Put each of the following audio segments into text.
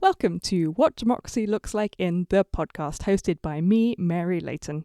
Welcome to What Democracy Looks Like in the podcast, hosted by me, Mary Layton.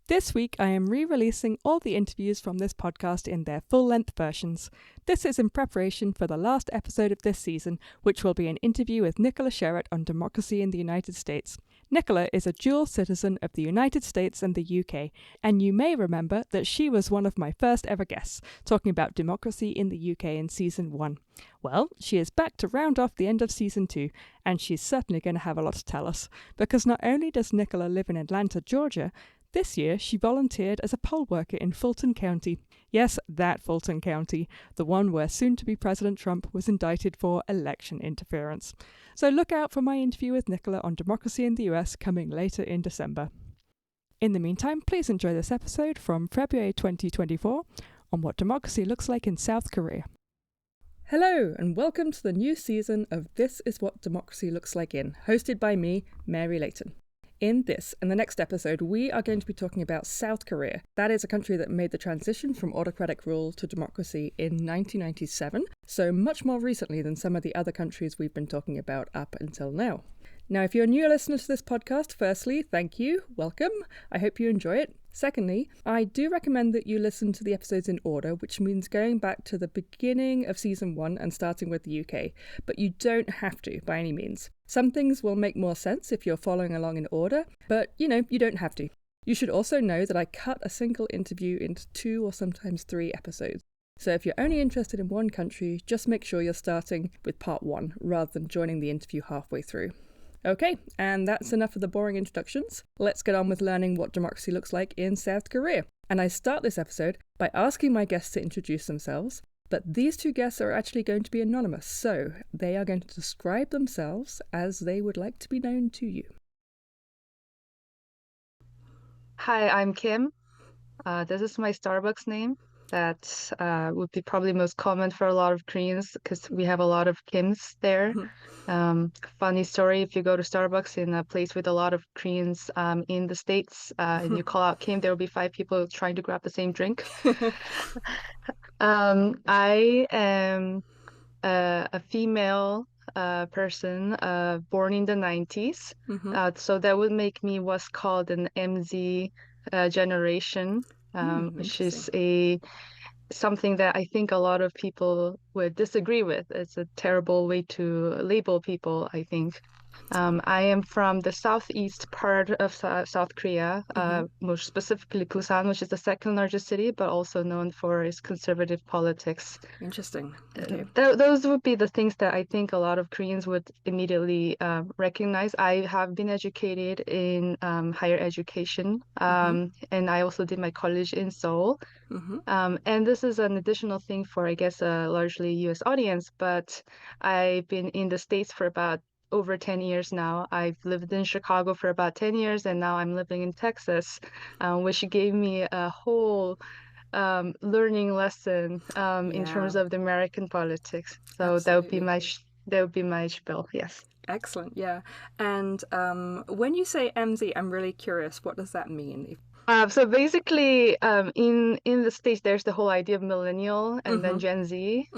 This week, I am re-releasing all the interviews from this podcast in their full-length versions. This is in preparation for the last episode of this season, which will be an interview with Nicola Sharratt on democracy in the United States. Nicola is a dual citizen of the United States and the UK, and you may remember that she was one of my first ever guests, talking about democracy in the UK in Season 1. Well, she is back to round off the end of Season 2, and she's certainly going to have a lot to tell us, because not only does Nicola live in Atlanta, Georgia, this year she volunteered as a poll worker in Fulton County. Yes, that Fulton County, the one where soon-to-be President Trump was indicted for election interference. So look out for my interview with Nicola on democracy in the US coming later in December. In the meantime, please enjoy this episode from February 2024 on what democracy looks like in South Korea. Hello, and welcome to the new season of This Is What Democracy Looks Like In, hosted by me, Mary Layton. In this and the next episode, we are going to be talking about South Korea. That is a country that made the transition from autocratic rule to democracy in 1997, so much more recently than some of the other countries we've been talking about up until now. Now, if you're a new listener to this podcast, firstly, thank you, welcome. I hope you enjoy it. Secondly, I do recommend that you listen to the episodes in order, which means going back to the beginning of Season 1 and starting with the UK, but you don't have to by any means. Some things will make more sense if you're following along in order, but you don't have to. You should also know that I cut a single interview into 2 or sometimes 3 episodes. So if you're only interested in one country, just make sure you're starting with part 1 rather than joining the interview halfway through. Okay, and that's enough of the boring introductions. Let's get on with learning what democracy looks like in South Korea. And I start this episode by asking my guests to introduce themselves, but these 2 guests are actually going to be anonymous, so they are going to describe themselves as they would like to be known to you. Hi, I'm Kim. This is my Starbucks name. That would be probably most common for a lot of Koreans because we have a lot of Kims there. Funny story, if you go to Starbucks in a place with a lot of Koreans in the States and you call out Kim, there will be 5 people trying to grab the same drink. I am a female person born in the 90s. So that would make me what's called an MZ generation, which is something that I think a lot of people would disagree with. It's a terrible way to label people, I think. I am from the southeast part of South Korea, more specifically Busan, which is the second largest city, but also known for its conservative politics. Interesting. Okay. Those would be the things that I think a lot of Koreans would immediately recognize. I have been educated in higher education, and I also did my college in Seoul. And this is an additional thing for, I guess, a largely US audience, but I've been in the States for about over 10 years now. I've lived in Chicago for about 10 years, and now I'm living in Texas, which gave me a whole learning lesson in terms of the American politics. So that would be my spiel. Yes. Excellent. Yeah. And when you say MZ, I'm really curious. What does that mean? So basically, in the States, there's the whole idea of millennial and then Gen Z.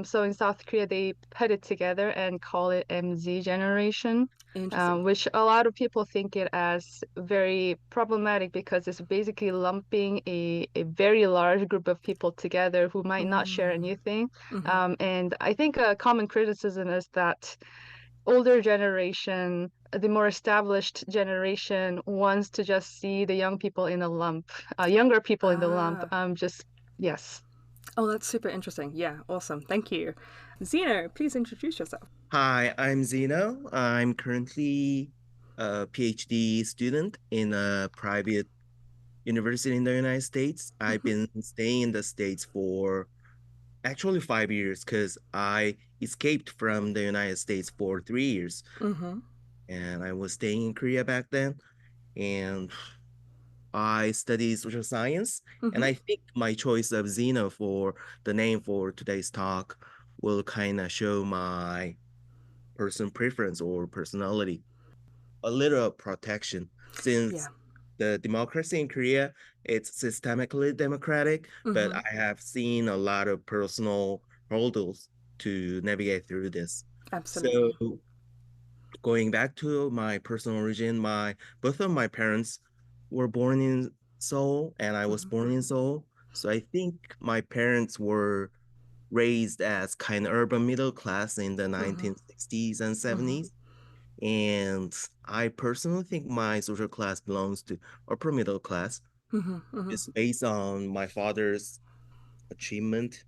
So in South Korea, they put it together and call it MZ generation, which a lot of people think it as very problematic because it's basically lumping a very large group of people together who might not share anything. And I think a common criticism is that older generation, the more established generation, wants to just see the young people in a lump, younger people in the lump. Yes. Oh, that's super interesting. Yeah, awesome. Thank you. Zeno, please introduce yourself. Hi, I'm Zeno. I'm currently a PhD student in a private university in the United States. I've been staying in the States for actually 5 years because I escaped from the United States for 3 years. And I was staying in Korea back then. And I studied social science. And I think my choice of Zeno for the name for today's talk will kind of show my person preference or personality. A little protection since the democracy in Korea, it's systemically democratic, but I have seen a lot of personal hurdles to navigate through this. Absolutely. So going back to my personal origin, both of my parents were born in Seoul, and I was born in Seoul. So I think my parents were raised as kind of urban middle class in the 1960s and 70s. And I personally think my social class belongs to upper middle class. It's based on my father's achievement,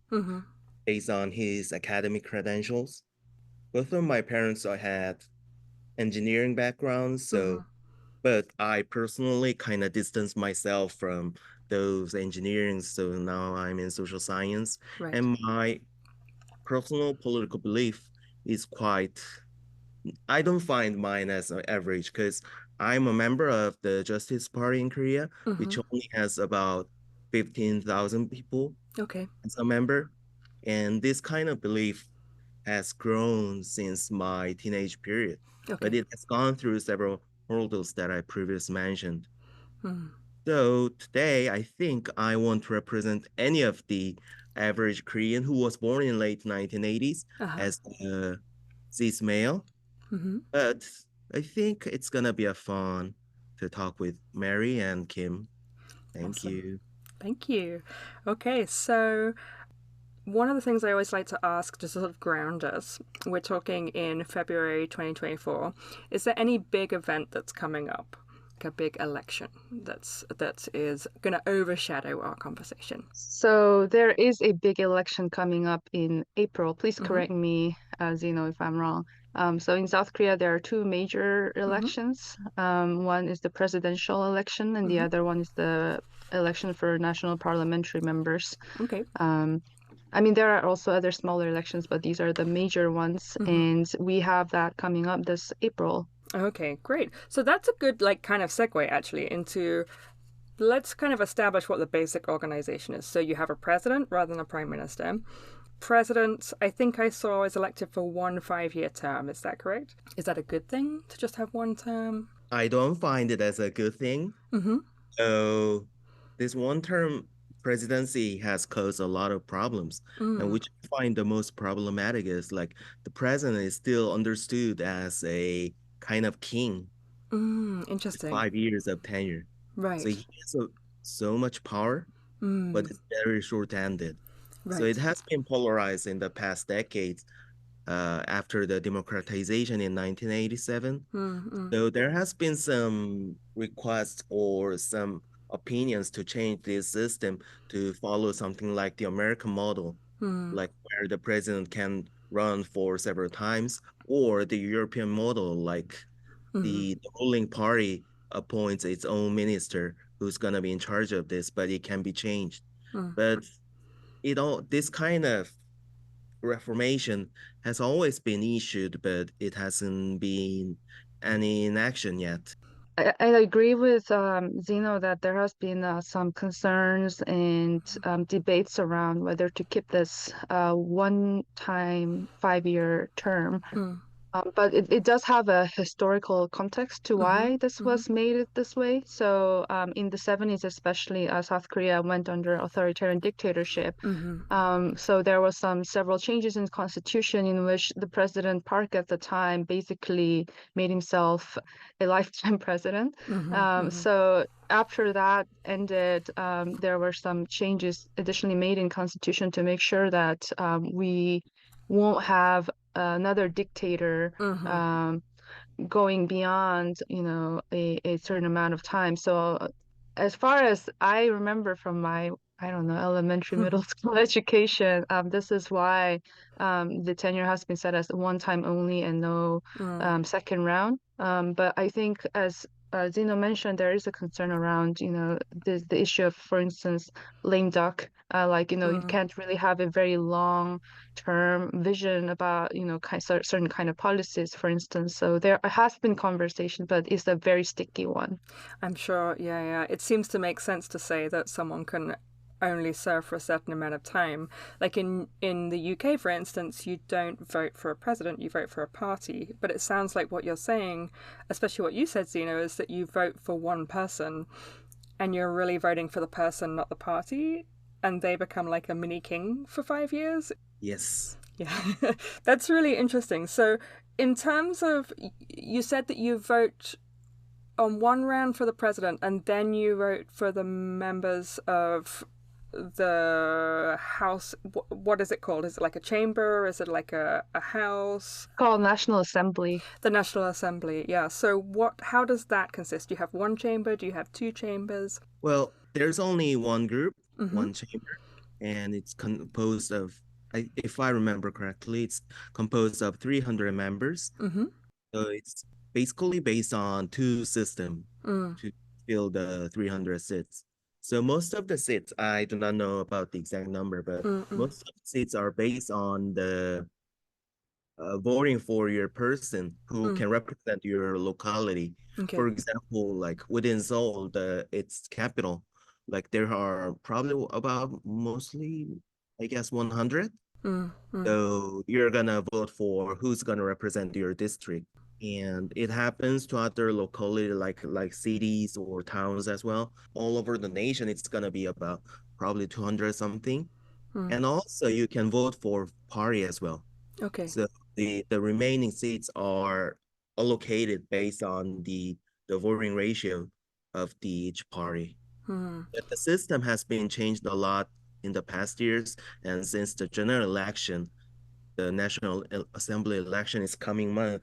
based on his academic credentials. Both of my parents had engineering backgrounds, but I personally kind of distanced myself from those engineering. So now I'm in social science. Right. And my personal political belief is I don't find mine as an average because I'm a member of the Justice Party in Korea, which only has about 15,000 people as a member. And this kind of belief has grown since my teenage period, but it has gone through several hurdles that I previously mentioned. So today, I think I won't represent any of the average Korean who was born in late 1980s as a cis male, but I think it's gonna be a fun to talk with Mary and Kim. Thank you. Thank you. Okay, so one of the things I always like to ask to sort of ground us, we're talking in February 2024, is there any big event that's coming up? Like a big election that is going to overshadow our conversation? So there is a big election coming up in April. Please correct me, Zeno, if I'm wrong. So in South Korea, there are two major elections. One is the presidential election, and the other one is the election for national parliamentary members. Okay. I mean, there are also other smaller elections, but these are the major ones, and we have that coming up this April. Okay, great. So that's a good, kind of segue actually into, let's kind of establish what the basic organization is. So you have a president rather than a prime minister. President, I think I saw, is elected for 1 5-year term. Is that correct? Is that a good thing to just have one term? I don't find it as a good thing. So this one-term presidency has caused a lot of problems, and which I find the most problematic is like the president is still understood as a kind of king. Interesting. 5 years of tenure. Right. So he has so much power, but it's very short-handed. Right. So it has been polarized in the past decades after the democratization in 1987. So there has been some requests or some opinions to change this system to follow something like the American model, like where the president can run for several times, or the European model, like the ruling party appoints its own minister who's going to be in charge of this, but it can be changed. But this kind of reformation has always been issued, but it hasn't been any in action yet. I agree with Zeno that there has been some concerns and debates around whether to keep this one-time 5-year term. But it does have a historical context to why this was made this way. So in the 70s, especially, South Korea went under authoritarian dictatorship. So there was several changes in the constitution in which the President Park at the time basically made himself a lifetime president. So after that ended, there were some changes additionally made in constitution to make sure that we won't have another dictator going beyond, a certain amount of time. So as far as I remember from my, I don't know, elementary, middle school education, this is why the tenure has been set as one time only and no second round. But I think as Zeno mentioned, there is a concern around, the issue of, for instance, lame duck. You can't really have a very long-term vision about, certain kind of policies, for instance. So there has been conversation, but it's a very sticky one. I'm sure, yeah. It seems to make sense to say that someone can only serve for a certain amount of time. Like in the UK, for instance, you don't vote for a president, you vote for a party. But it sounds like what you're saying, especially what you said, Zeno, is that you vote for one person and you're really voting for the person, not the party, and they become like a mini king for 5 years. Yes. Yeah, that's really interesting. So in terms of, you said that you vote on one round for the president, and then you vote for the members of the House. What is it called? Is it like a chamber? Is it like a house? Called National Assembly. The National Assembly, yeah. So how does that consist? Do you have one chamber? Do you have two chambers? Well, there's only one group, one chamber, and it's composed of, if I remember correctly, it's composed of 300 members. So it's basically based on two systems to fill the 300 seats. So most of the seats, I do not know about the exact number, but most of the seats are based on the voting for your person who can represent your locality. Okay. For example, like within Seoul, its capital, like there are probably about mostly, I guess, 100. So you're gonna vote for who's gonna represent your district. And it happens to other locality like cities or towns as well. All over the nation, it's gonna be about probably 200 something. And also you can vote for party as well. Okay. So the remaining seats are allocated based on the voting ratio of each party. But the system has been changed a lot in the past years, and since the general election, the National Assembly election is coming month,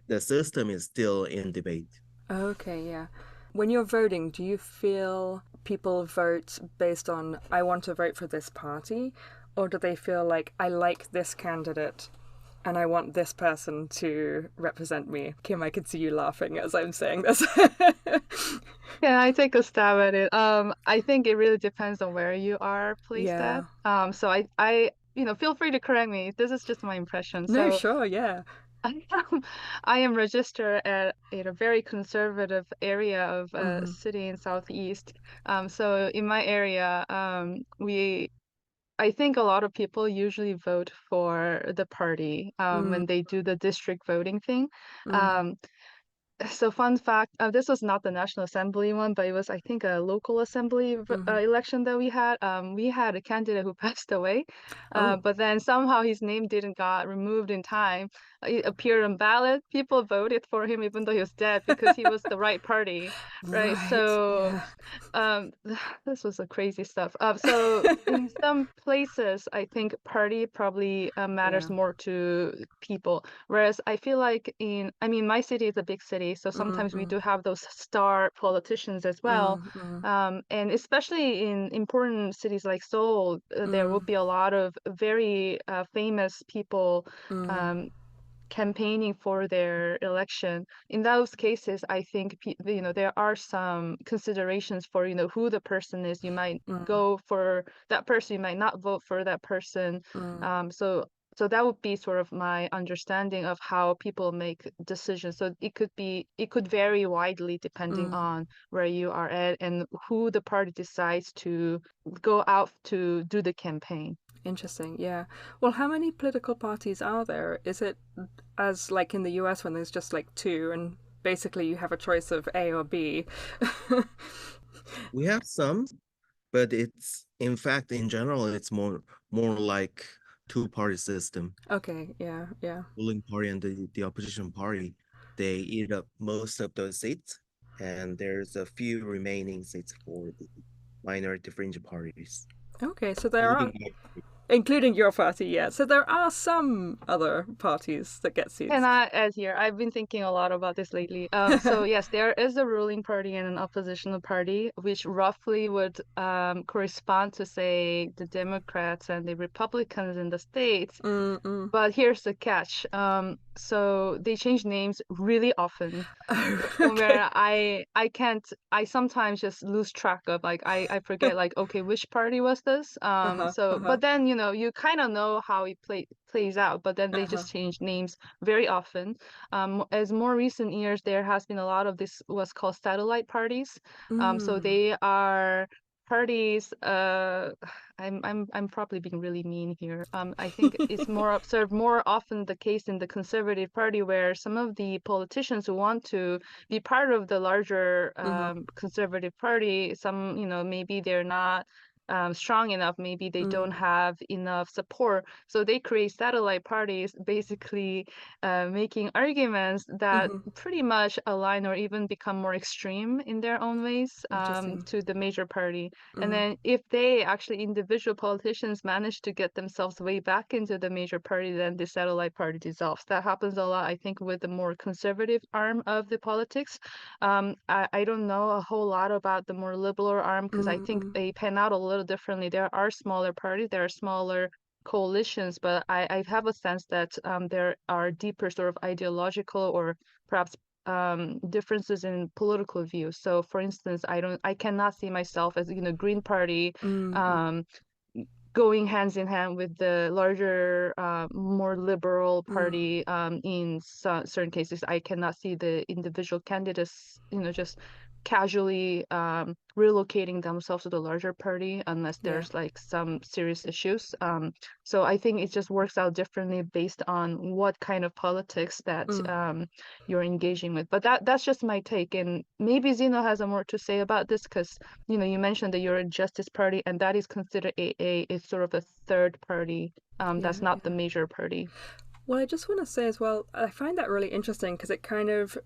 the system is still in debate. Okay, yeah. When you're voting, do you feel people vote based on, I want to vote for this party? Or do they feel like, I like this candidate and I want this person to represent me? Kim, I can see you laughing as I'm saying this. Yeah, I take a stab at it. I think it really depends on where you are placed at. So I feel free to correct me. This is just my impression. No, So sure, yeah. I am registered at a very conservative area of a city in Southeast. So in my area, I think a lot of people usually vote for the party when they do the district voting thing. So fun fact, this was not the National Assembly one, but it was, I think, a local assembly election that we had. We had a candidate who passed away, but then somehow his name didn't got removed in time. It appeared on ballot. People voted for him even though he was dead because he was the right party, right? So this was a crazy stuff. So in some places, I think party probably matters more to people, whereas I feel like my city is a big city, so sometimes we do have those star politicians as well. And especially in important cities like Seoul, there will be a lot of very famous people campaigning for their election. In those cases, I think there are some considerations for who the person is. You might go for that person, you might not vote for that person. So that would be sort of my understanding of how people make decisions. So it could vary widely depending on where you are at and who the party decides to go out to do the campaign. Interesting, yeah. Well, how many political parties are there? Is it as like in the US when there's just like two and basically you have a choice of A or B? We have some, but it's, in fact, in general, it's more like two-party system. Okay, yeah. Ruling party and the opposition party, they eat up most of those seats, and there's a few remaining seats for the minority fringe parties. Okay, so there are, including your party, yeah. So there are some other parties that get seats. And I add here, I've been thinking a lot about this lately. So yes, there is a ruling party and an oppositional party, which roughly would correspond to, say, the Democrats and the Republicans in the States. But here's the catch. So they change names really often, where I sometimes just lose track of, like, I forget, like, okay, which party was this? But then you kind of know how it plays out, but then they just change names very often. As more recent years, there has been a lot of this what's called satellite parties. So they are parties. I'm probably being really mean here. I think it's more observed more often the case in the Conservative Party, where some of the politicians who want to be part of the larger Conservative Party, some maybe they're not strong enough. Maybe they don't have enough support, so they create satellite parties, basically making arguments that pretty much align or even become more extreme in their own ways to the major party. And then if they actually, individual politicians, manage to get themselves way back into the major party, then the satellite party dissolves. That happens a lot, I think, with the more conservative arm of the politics. I don't know a whole lot about the more liberal arm, because I think they pan out a little differently. There are smaller parties, there are smaller coalitions, but I have a sense that there are deeper sort of ideological or perhaps differences in political views. So, for instance, I cannot see myself as, Green Party going hands in hand with the larger, more liberal party. In certain cases, I cannot see the individual candidates, just casually relocating themselves to the larger party unless there's like some serious issues. So I think it just works out differently based on what kind of politics that you're engaging with. But that's just my take, and maybe Zeno has more to say about this, because you mentioned the Euro Justice Party, and that is considered a sort of a third party. That's not the major party. Well, I just want to say as well, I find that really interesting because it kind of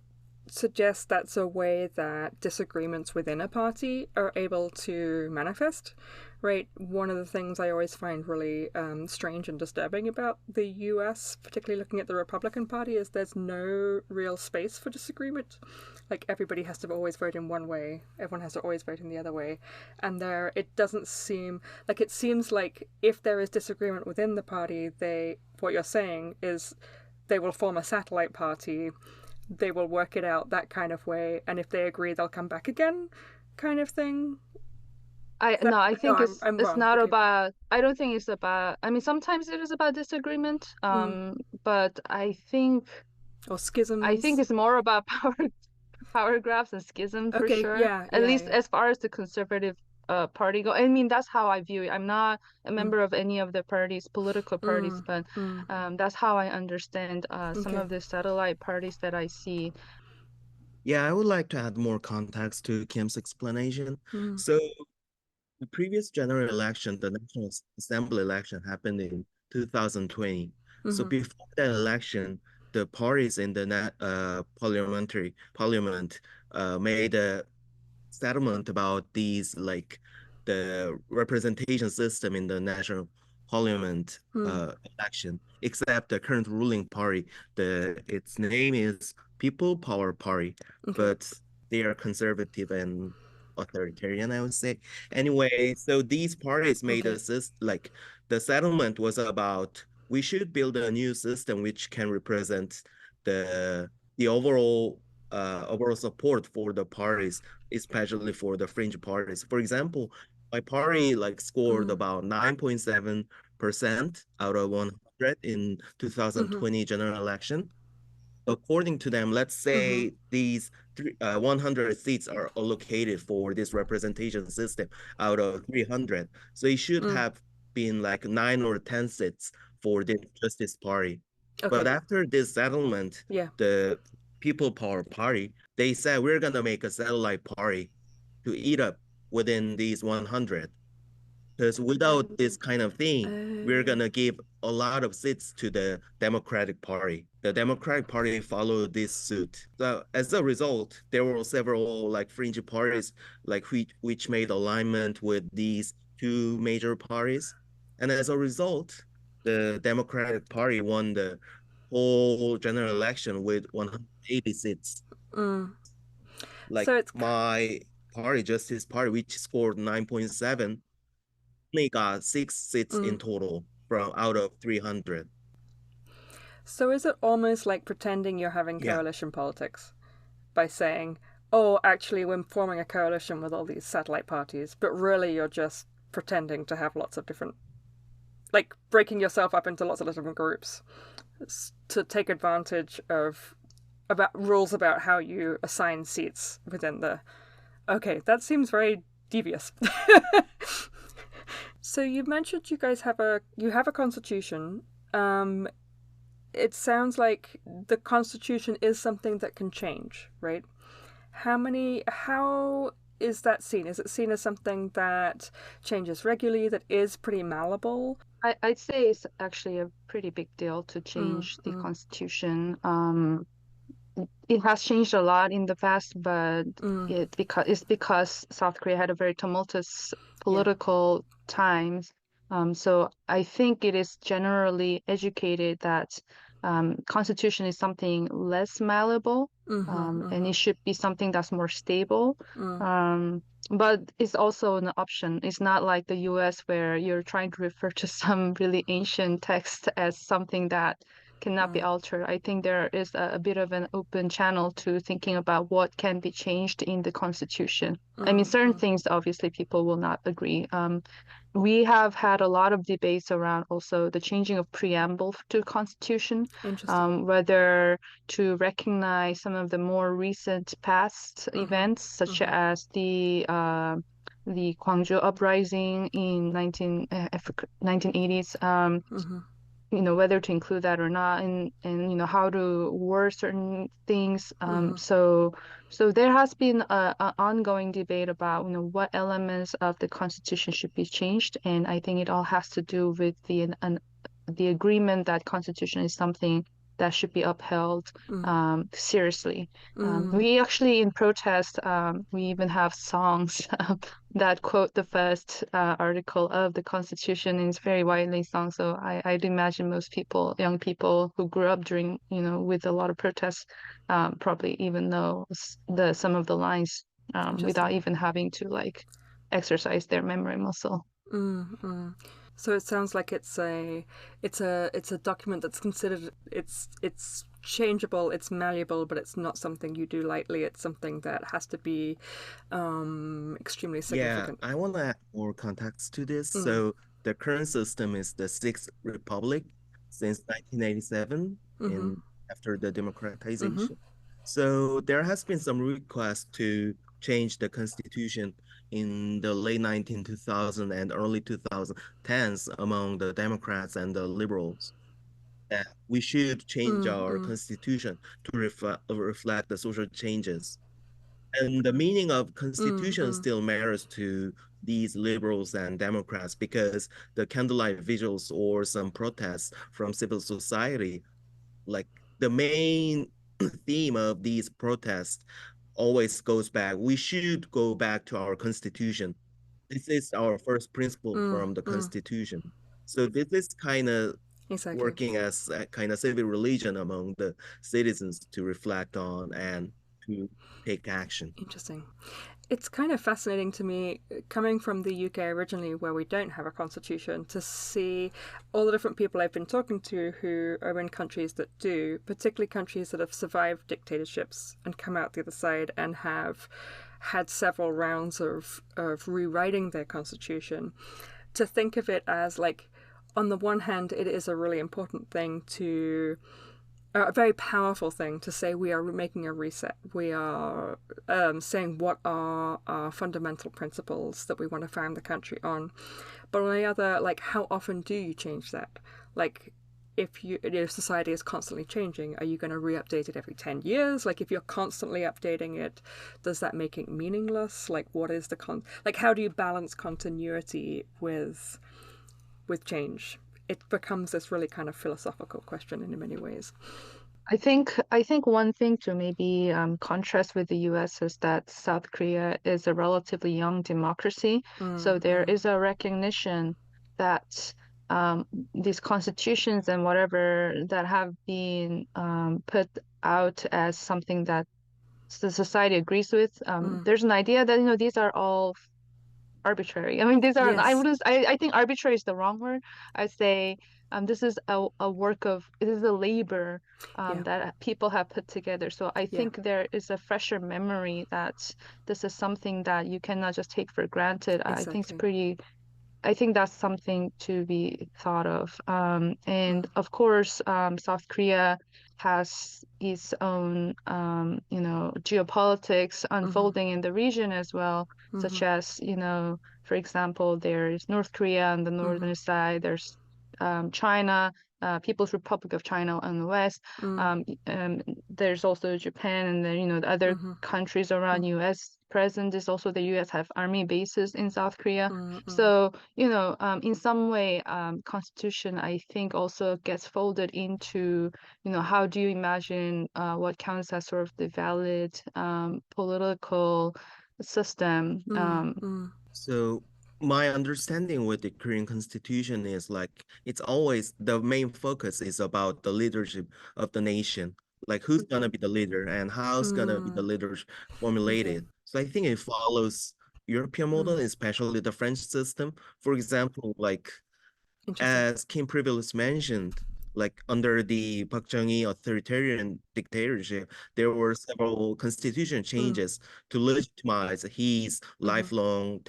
suggests that's a way that disagreements within a party are able to manifest, right? One of the things I always find really strange and disturbing about the US, particularly looking at the Republican Party, is there's no real space for disagreement. Like, everybody has to always vote in one way, everyone has to always vote in the other way, and it doesn't seem like, it seems like if there is disagreement within the party, what you're saying is they will form a satellite party, they will work it out that kind of way, and if they agree, they'll come back again, kind of thing. I think it's wrong. not Okay. about. I don't think it's about. I mean, sometimes it is about disagreement. But I think. Or schisms. I think it's more about power graphs and schism for sure. At least as far as the conservative party go. I mean, that's how I view it. I'm not a member of any of the political parties, but that's how I understand some of the satellite parties that I see. Yeah, I would like to add more context to Kim's explanation. So the previous general election, the National Assembly election, happened in 2020. So before that election, the parties in the parliament made a settlement about these, like the representation system in the national parliament election, except the current ruling party. Its name is People Power Party, but they are conservative and authoritarian, I would say. Anyway, so these parties made like the settlement was about, we should build a new system which can represent the overall support for the parties, especially for the fringe parties. For example, my party like scored about 9.7% out of 100 in 2020 general election. According to them, let's say these 100 seats are allocated for this representation system out of 300. So it should have been like 9 or 10 seats for the Justice Party. But after this settlement, the People Power Party, they said, we're going to make a satellite party to eat up within these 100. Because without this kind of thing, we're going to give a lot of seats to the Democratic Party. The Democratic Party followed this suit. So as a result, there were several like fringe parties like which made alignment with these two major parties. And as a result, the Democratic Party won the whole general election with 180 seats. Like, so my party, Justice Party, which scored 9.7, only got 6 seats in total from out of 300. So is it almost like pretending you're having coalition politics by saying, oh, actually we're forming a coalition with all these satellite parties, but really you're just pretending to have lots of different, like breaking yourself up into lots of different groups to take advantage of rules about how you assign seats within the... Okay, that seems very devious. So you mentioned you guys have a constitution. It sounds like the constitution is something that can change, right? How is that seen? Is it seen as something that changes regularly, that is pretty malleable? I'd say it's actually a pretty big deal to change the constitution. It has changed a lot in the past, but it's because South Korea had a very tumultuous political times. So I think it is generally educated that constitution is something less malleable, and it should be something that's more stable. But it's also an option. It's not like the US where you're trying to refer to some really ancient text as something that cannot be altered. I think there is a bit of an open channel to thinking about what can be changed in the constitution. I mean, certain things obviously people will not agree. We have had a lot of debates around also the changing of preamble to constitution, whether to recognize some of the more recent past events, such as the Gwangju uprising in 1980s. Whether to include that or not, and how to word certain things. So there has been an ongoing debate about what elements of the constitution should be changed, and I think it all has to do with the agreement that constitution is something that should be upheld seriously. We actually, in protest, we even have songs that quote the first article of the Constitution, and it's very widely sung. So I'd imagine most people, young people who grew up during, with a lot of protests, probably even know some of the lines without even having to exercise their memory muscle. So it sounds like it's a document that's considered it's changeable, it's malleable, but it's not something you do lightly. It's something that has to be extremely significant. Yeah, I want to add more context to this. So the current system is the Sixth Republic since 1987, after the democratization. So there has been some request to change the constitution in the late 2000s and early 2010s among the Democrats and the liberals. That we should change our constitution to reflect the social changes. And the meaning of constitution still matters to these liberals and Democrats because the candlelight vigils or some protests from civil society, like the main theme of these protests always goes back. We should go back to our constitution. This is our first principle from the constitution. So this is kind of working as a kind of civic religion among the citizens to reflect on and to take action. Interesting. It's kind of fascinating to me, coming from the UK originally, where we don't have a constitution, to see all the different people I've been talking to who are in countries that do, particularly countries that have survived dictatorships and come out the other side and have had several rounds of rewriting their constitution. To think of it as, like, on the one hand, it is a really important thing to... a very powerful thing to say we are making a reset. We are saying what are our fundamental principles that we want to found the country on. But on the other, like, how often do you change that? Like, if society is constantly changing, are you going to re-update it every 10 years? Like, if you're constantly updating it, does that make it meaningless? Like, what is how do you balance continuity with change? It becomes this really kind of philosophical question in many ways. I think one thing to maybe contrast with the US is that South Korea is a relatively young democracy. So there is a recognition that these constitutions and whatever that have been put out as something that the society agrees with, there's an idea that these are all arbitrary. I mean, these are I think arbitrary is the wrong word. I say this is a work of, it is a labor that people have put together. So I think there is a fresher memory that this is something that you cannot just take for granted. I think that's something to be thought of. And of course, South Korea has its own, geopolitics unfolding in the region as well, such as, for example, there's North Korea on the northern side, there's China, People's Republic of China on the west. There's also Japan and then, the other countries around US present is also the US have army bases in South Korea. So, in some way, constitution, I think, also gets folded into, how do you imagine what counts as sort of the valid political system. So my understanding with the Korean constitution is like it's always the main focus is about the leadership of the nation, like who's gonna be the leader and how's gonna be the leader formulated. So I think it follows European model, especially the French system. For example, like as Kim previously mentioned, like under the Park Chung-hee authoritarian dictatorship, there were several constitution changes to legitimize his lifelong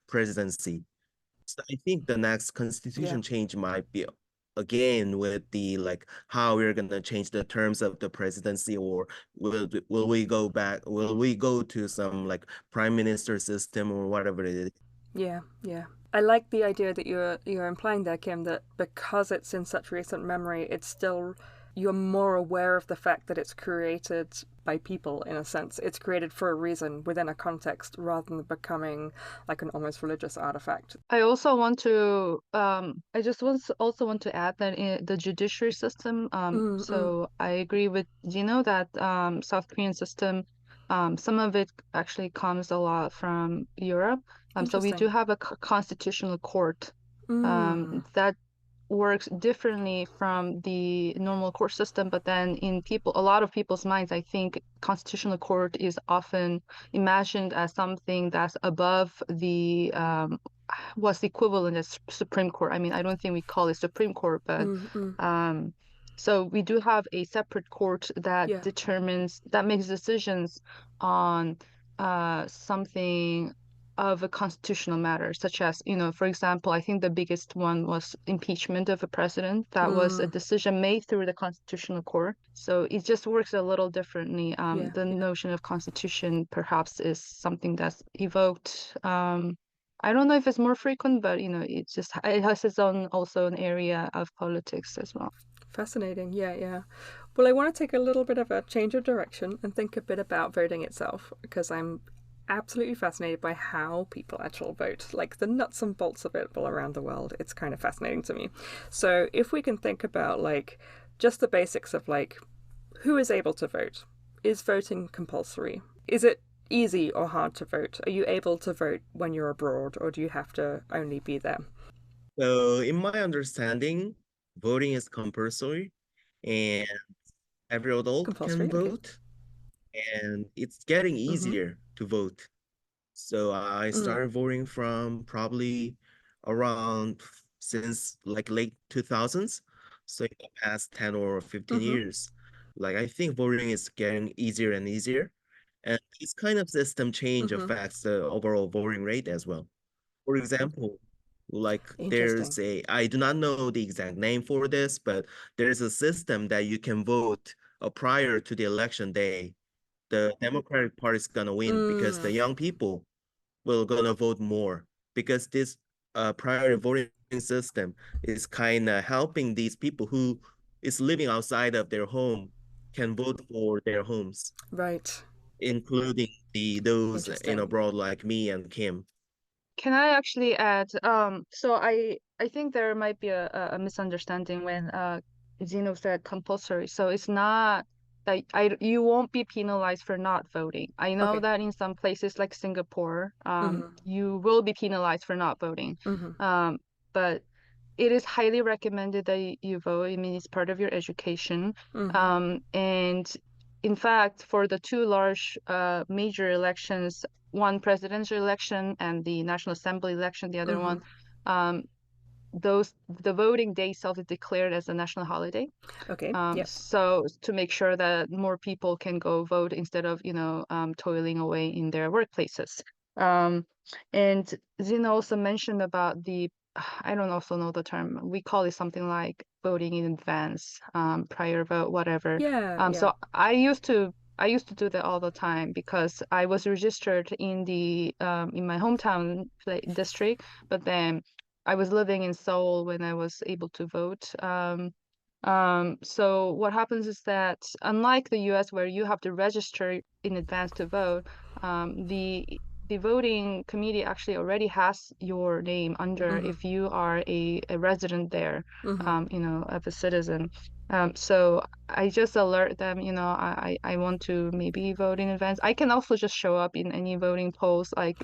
presidency. So I think the next constitution change might be again with the like how we're gonna change the terms of the presidency, or will we go back? Will we go to some like prime minister system or whatever it is? Yeah, yeah. I like the idea that you're implying there, Kim, that because it's in such recent memory, it's still, you're more aware of the fact that it's created by people, in a sense. It's created for a reason within a context rather than becoming like an almost religious artifact. I also want to also want to add that in the judiciary system, so I agree with Zeno that South Korean system, some of it actually comes a lot from Europe. So we do have a constitutional court that works differently from the normal court system, but then in a lot of people's minds, I think constitutional court is often imagined as something that's above the what's the equivalent as Supreme Court. I mean, I don't think we call it Supreme Court, but so we do have a separate court that makes decisions on something of a constitutional matter, such as, for example, I think the biggest one was impeachment of a president. That was a decision made through the Constitutional Court. So it just works a little differently. The notion of constitution perhaps is something that's evoked. I don't know if it's more frequent, but it has its own also an area of politics as well. Fascinating. Yeah. Well, I want to take a little bit of a change of direction and think a bit about voting itself, because I'm absolutely fascinated by how people actually vote, like the nuts and bolts of it all around the world. It's kind of fascinating to me. So if we can think about like just the basics of like who is able to vote, is voting compulsory? Is it easy or hard to vote? Are you able to vote when you're abroad, or do you have to only be there? So in my understanding, voting is compulsory and every adult can vote. And it's getting easier to vote. So I started voting from probably around since like late 2000s. So in the past 10 or 15 years, like I think voting is getting easier and easier. And this kind of system change affects the overall voting rate as well. For example, like I do not know the exact name for this, but there's a system that you can vote prior to the election day. The Democratic Party is gonna win because the young people will gonna vote more, because this prior voting system is kind of helping these people who is living outside of their home can vote for their homes, right? Including those in abroad like me and Kim. Can I actually add? So I think there might be a misunderstanding when Zeno said compulsory. So it's not that you won't be penalized for not voting. I know that in some places like Singapore, you will be penalized for not voting. But it is highly recommended that you vote. I mean, it's part of your education. And in fact, for the two large major elections, one presidential election and the National Assembly election, the other one, the voting day itself is declared as a national holiday. So to make sure that more people can go vote instead of toiling away in their workplaces. And Zina also mentioned about I don't also know the term. We call it something like voting in advance, prior vote, whatever. So I used to do that all the time because I was registered in my hometown district, but then I was living in Seoul when I was able to vote. So what happens is that unlike the US where you have to register in advance to vote, the voting committee actually already has your name under if you are a resident there, of a citizen. So I just alert them, I want to maybe vote in advance. I can also just show up in any voting polls, like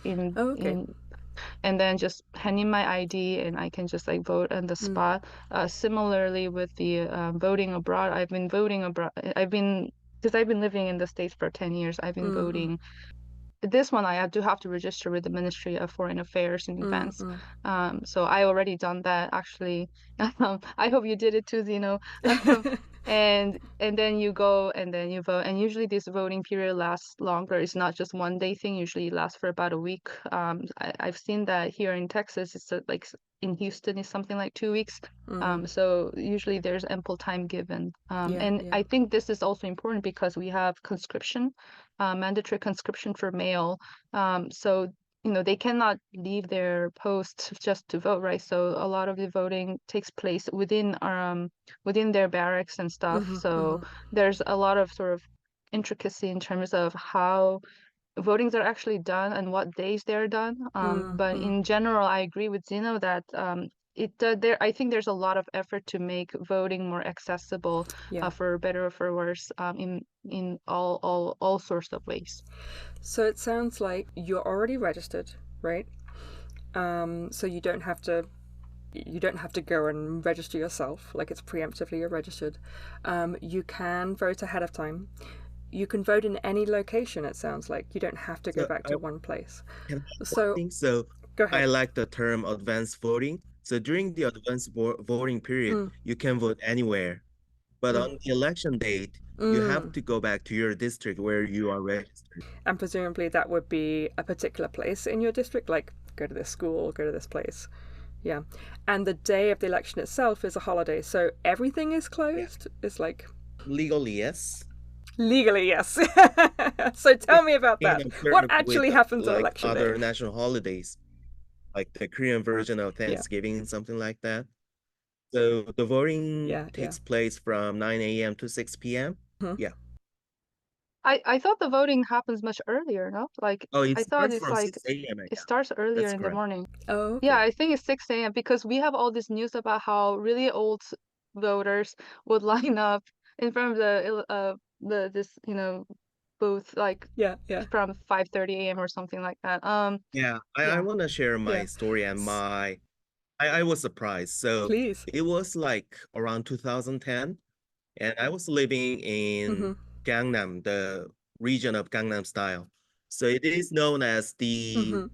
and then just hand in my ID and I can just like vote on the spot. Similarly with the voting abroad, I've been voting abroad. Because I've been living in the States for 10 years, I've been voting. This one I do have to register with the Ministry of Foreign Affairs in advance. So I already done that actually. I hope you did it too, Zeno. And then you go and then you vote. And usually this voting period lasts longer. It's not just one day thing. Usually it lasts for about a week. I've seen that here in Texas. It's like in Houston is something like 2 weeks. So usually there's ample time given. I think this is also important because we have conscription, mandatory conscription for male. So they cannot leave their post just to vote, right? So a lot of the voting takes place within their barracks and stuff. So there's a lot of sort of intricacy in terms of how votings are actually done and what days they're done. But in general, I agree with Zeno that I think there's a lot of effort to make voting more accessible, for better or for worse, in all sorts of ways. So it sounds like you're already registered, right? So you don't have to go and register yourself, like it's preemptively you're registered. You can vote ahead of time. You can vote in any location, it sounds like. You don't have to go back to one place. So go ahead. I like the term advanced voting. So during the advanced voting period, you can vote anywhere. But on the election date, you have to go back to your district where you are registered. And presumably that would be a particular place in your district, like go to this school, go to this place. Yeah. And the day of the election itself is a holiday. So everything is closed? Yeah. It's like... Legally, yes. Legally, yes. So tell me about that. What actually happens on election day? Other national holidays, like the Korean version of Thanksgiving, something like that. So the voting takes place from 9 a.m. to 6 p.m. Yeah. I thought the voting happens much earlier, no? Like I thought it's like 6 a.m. it starts earlier in the morning. Oh, okay. Yeah, I think it's 6 a.m. because we have all this news about how really old voters would line up in front of this booth like from 5:30 a.m. or something like that. I want to share my story and I was surprised. So please. It was like around 2010 and I was living in Gangnam, the region of Gangnam Style. So it is known as the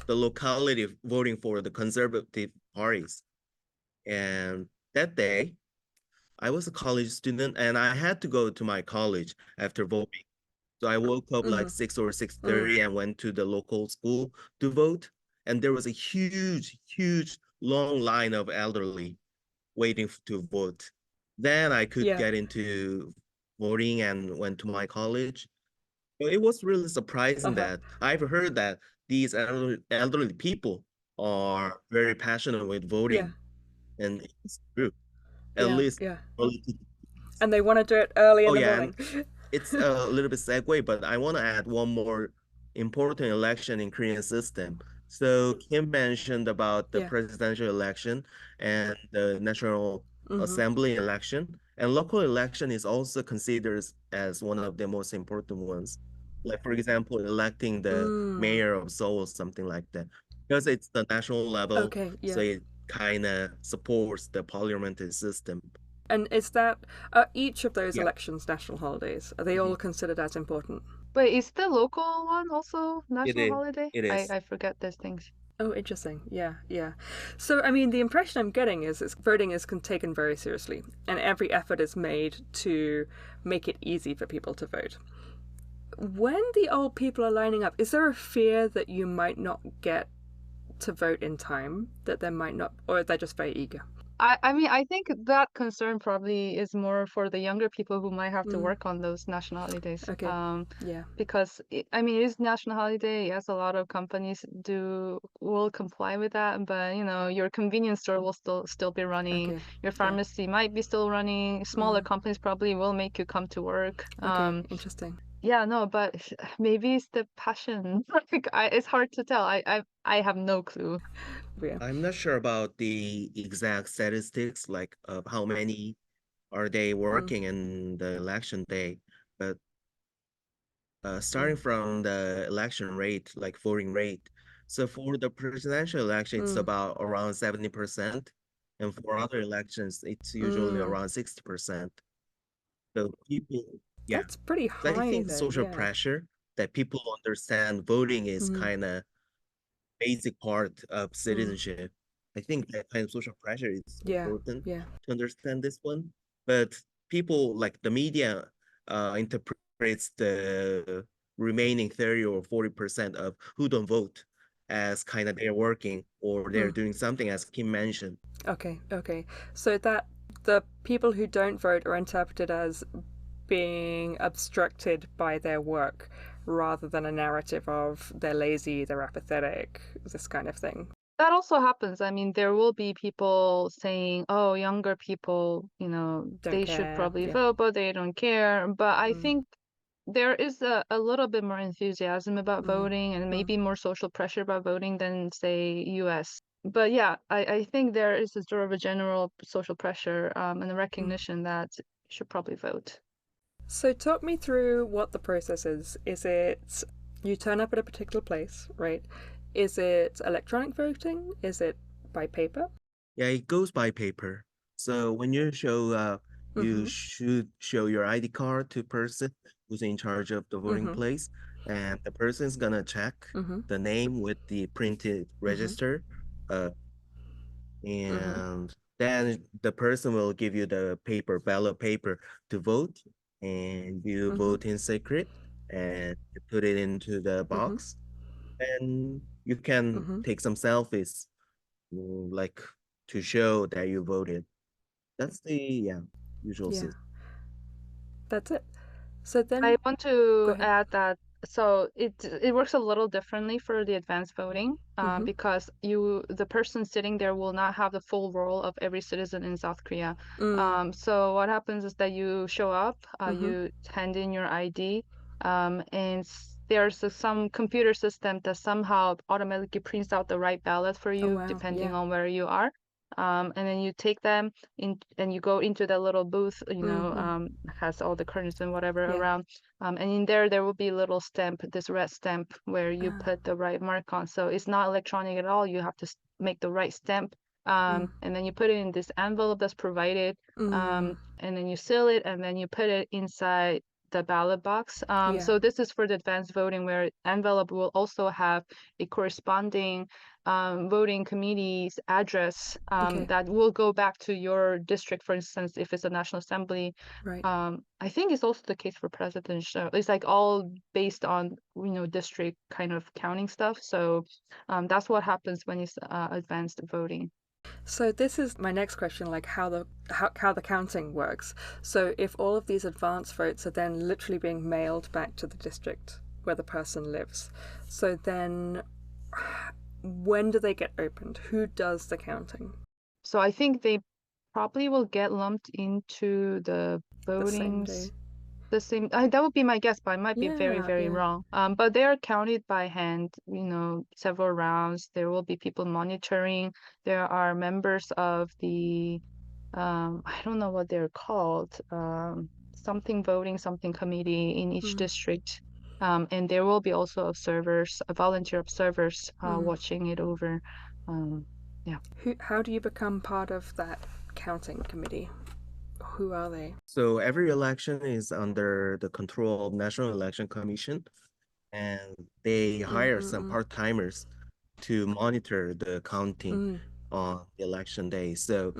locality voting for the conservative parties. And that day, I was a college student and I had to go to my college after voting. So I woke up like 6 or 6:30 and went to the local school to vote. And there was a huge, huge long line of elderly waiting to vote. Then I could get into voting and went to my college. But it was really surprising that I've heard that these elderly people are very passionate with voting. And it's true. At least. And they want to do it early in the morning. It's a little bit segue, but I want to add one more important election in Korean system. So Kim mentioned about the presidential election and the National Assembly election. And local election is also considered as one of the most important ones. Like, for example, electing the mayor of Seoul or something like that. Because it's the national level, so it kind of supports the parliamentary system. And is that each of those elections national holidays? Are they all considered as important? Wait, is the local one also national holiday? It is. I forget these things. Oh, interesting. Yeah. So, I mean, the impression I'm getting is voting is taken very seriously, and every effort is made to make it easy for people to vote. When the old people are lining up, is there a fear that you might not get to vote in time, that there might not, or they're just very eager? I mean, I think that concern probably is more for the younger people who might have to work on those national holidays. Okay. Because it is national holiday. Yes, a lot of companies will comply with that, but your convenience store will still be running. Okay. Your pharmacy might be still running. Smaller companies probably will make you come to work. Okay. Interesting. Yeah, no, but maybe it's the passion. Like, it's hard to tell. I have no clue. Yeah. I'm not sure about the exact statistics, like of how many are they working in the election day, but starting from the election rate, like voting rate. So for the presidential election, it's about around 70%. And for other elections, it's usually around 60%. So people, yeah. That's pretty So I high think then, social yeah. pressure that people understand voting is kind of basic part of citizenship. I think that kind of social pressure is Yeah, important yeah. to understand this one. But people like the media interprets the remaining 30 or 40% of who don't vote as kind of they're working or they're doing something, as Kim mentioned. Okay, okay. So that the people who don't vote are interpreted as being obstructed by their work rather than a narrative of they're lazy, they're apathetic, this kind of thing. That also happens. I mean, there will be people saying, "Oh, younger people, Don't they should care. probably Yeah. vote, but they don't care." But I think there is a little bit more enthusiasm about voting and maybe more social pressure about voting than, say, US. But yeah, I think there is a sort of a general social pressure and a recognition that you should probably vote. So talk me through what the process is. Is it you turn up at a particular place, right? Is it electronic voting? Is it by paper? Yeah, it goes by paper. So when you show up, you should show your ID card to person who's in charge of the voting place, and the person's gonna check the name with the printed register, uh, and then the person will give you the paper, ballot paper to vote, and you vote in secret, and you put it into the box, and you can take some selfies, like to show that you voted. That's the usual Yeah, system. that's it. So I then, want go to ahead. add that so it works a little differently for the advanced voting because the person sitting there will not have the full role of every citizen in South Korea. So what happens is that you show up, you hand in your ID, and there's some computer system that somehow automatically prints out the right ballot for Oh you wow, depending yeah. on where you are. And then you take them in and you go into that little booth, has all the curtains and whatever Yeah. around. And in there will be a little stamp, this red stamp where you put the right mark on. So it's not electronic at all. You have to make the right stamp. And then you put it in this envelope that's provided. And then you seal it and then you put it inside the ballot box. Yeah. So this is for the advanced voting where envelope will also have a corresponding voting committee's address Okay. that will go back to your district, for instance, if it's a National Assembly. Right. I think it's also the case for presidential. It's like all based on, district kind of counting stuff. So that's what happens when it's advanced voting. So this is my next question, like how the counting works. So if all of these advance votes are then literally being mailed back to the district where the person lives, so then when do they get opened? Who does the counting? So I think they probably will get lumped into the The same votings day. the same. That would be my guess, but I might be very, Yeah, very yeah. wrong. But they are counted by hand, several rounds. There will be people monitoring. There are members of the, I don't know what they're called, something voting, something committee in each district. And there will be also observers, volunteer observers, watching it over. Yeah. How do you become part of that counting committee? Who are they? So every election is under the control of National Election Commission, and they hire some part-timers to monitor the counting on the election day. So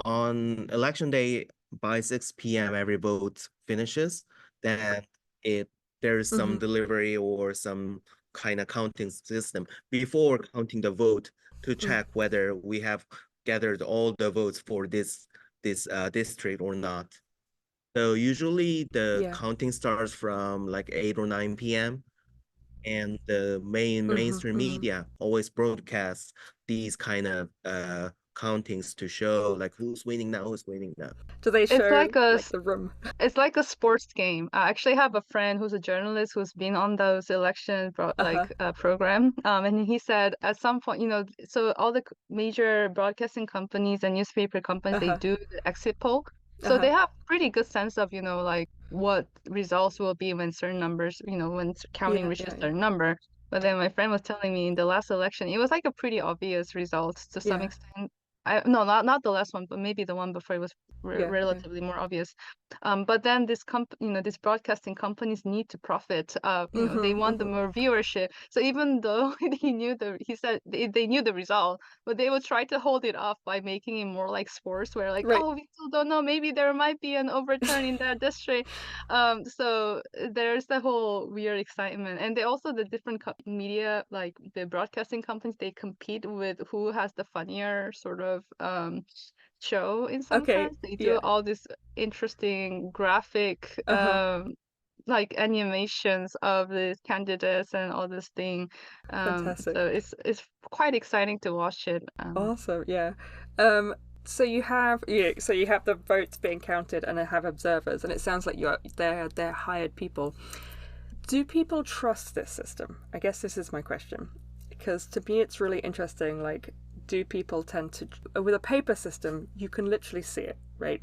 on election day by 6 p.m. every vote finishes, then it there's some delivery or some kind of counting system before counting the vote to check whether we have gathered all the votes for this district or not. So usually the Yeah. counting starts from like 8 or 9 p.m. and the mainstream media always broadcasts these kind of countings to show like who's winning now, Do they show It's like a the room? It's like a sports game. I actually have a friend who's a journalist who's been on those program. And he said at some point, so all the major broadcasting companies and newspaper companies, they do the exit poll. So they have pretty good sense of, like what results will be when certain numbers, when counting reaches a certain number. But then my friend was telling me in the last election, it was like a pretty obvious result to some extent. No, not the last one, but maybe the one before it was relatively more obvious. But then these broadcasting companies need to profit. They want the more viewership. So even though he said they knew the result, but they would try to hold it off by making it more like sports, where like, oh, we still don't know, maybe there might be an overturn in that district. So there's the whole weird excitement, and they also the different media, like the broadcasting companies, they compete with who has the funnier sort of show in some sense. They do all this interesting graphic like animations of the candidates and all this thing. Fantastic. So it's quite exciting to watch it. Awesome, yeah. So you have the votes being counted and they have observers, and it sounds like they're hired people. Do people trust this system? I guess this is my question, because to me it's really interesting. Like, do people tend to, with a paper system, you can literally see it, right?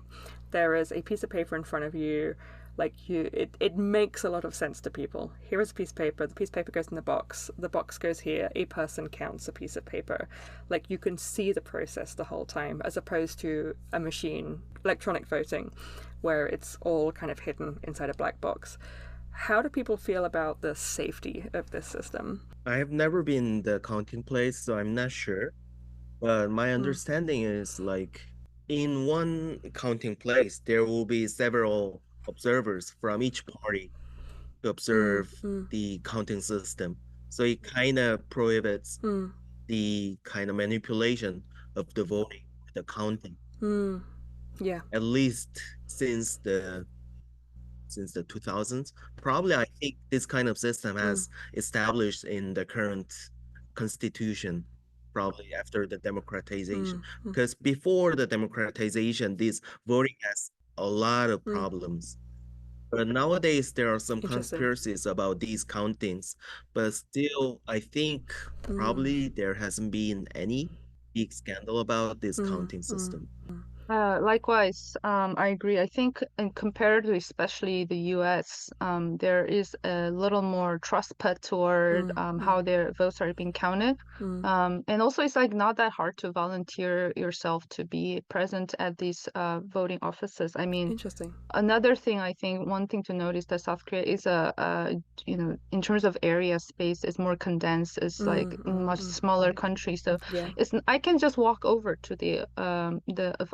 There is a piece of paper in front of you, it makes a lot of sense to people. Here is a piece of paper, the piece of paper goes in the box goes here, a person counts a piece of paper. Like, you can see the process the whole time, as opposed to a machine, electronic voting, where it's all kind of hidden inside a black box. How do people feel about the safety of this system? I have never been in the counting place, so I'm not sure. But my understanding is like in one counting place, there will be several observers from each party to observe the counting system. So it kind of prohibits the kind of manipulation of the voting, the counting. Yeah. At least since the 2000s. Probably I think this kind of system has established in the current constitution, probably after the democratization. Because before the democratization, this voting has a lot of problems. But nowadays, there are some conspiracies about these countings. But still, I think probably there hasn't been any big scandal about this counting system. Likewise, I agree. I think, and compared to especially the US, there is a little more trust put toward how their votes are being counted. And also, it's like not that hard to volunteer yourself to be present at these voting offices. I mean, Interesting. Another thing, I think, one thing to notice that South Korea is in terms of area space, is more condensed. It's like a much smaller country, so I can just walk over to the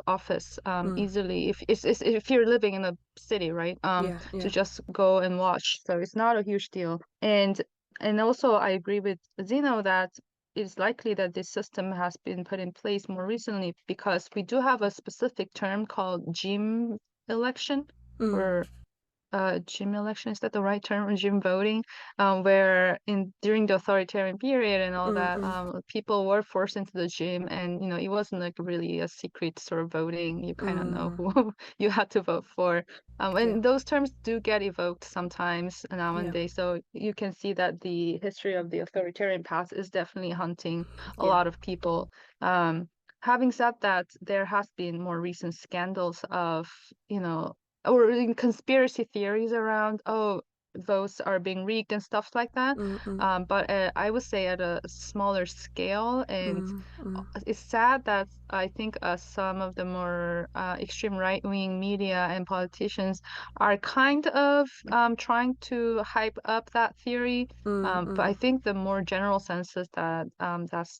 office easily if you're living in a city, right? To just go and watch. So it's not a huge deal. And also, I agree with Zeno that it's likely that this system has been put in place more recently, because we do have a specific term called Jim election, or gym election, is that the right term? Gym voting, where during the authoritarian period and all that, people were forced into the gym, and it wasn't like really a secret sort of voting. You kind of know who you had to vote for, and those terms do get evoked sometimes nowadays. So you can see that the history of the authoritarian past is definitely hunting a lot of people. Having said that, there has been more recent scandals of or in conspiracy theories around, votes are being rigged and stuff like that. But I would say at a smaller scale, and it's sad that I think some of the more extreme right-wing media and politicians are kind of trying to hype up that theory. But I think the more general sense is that that's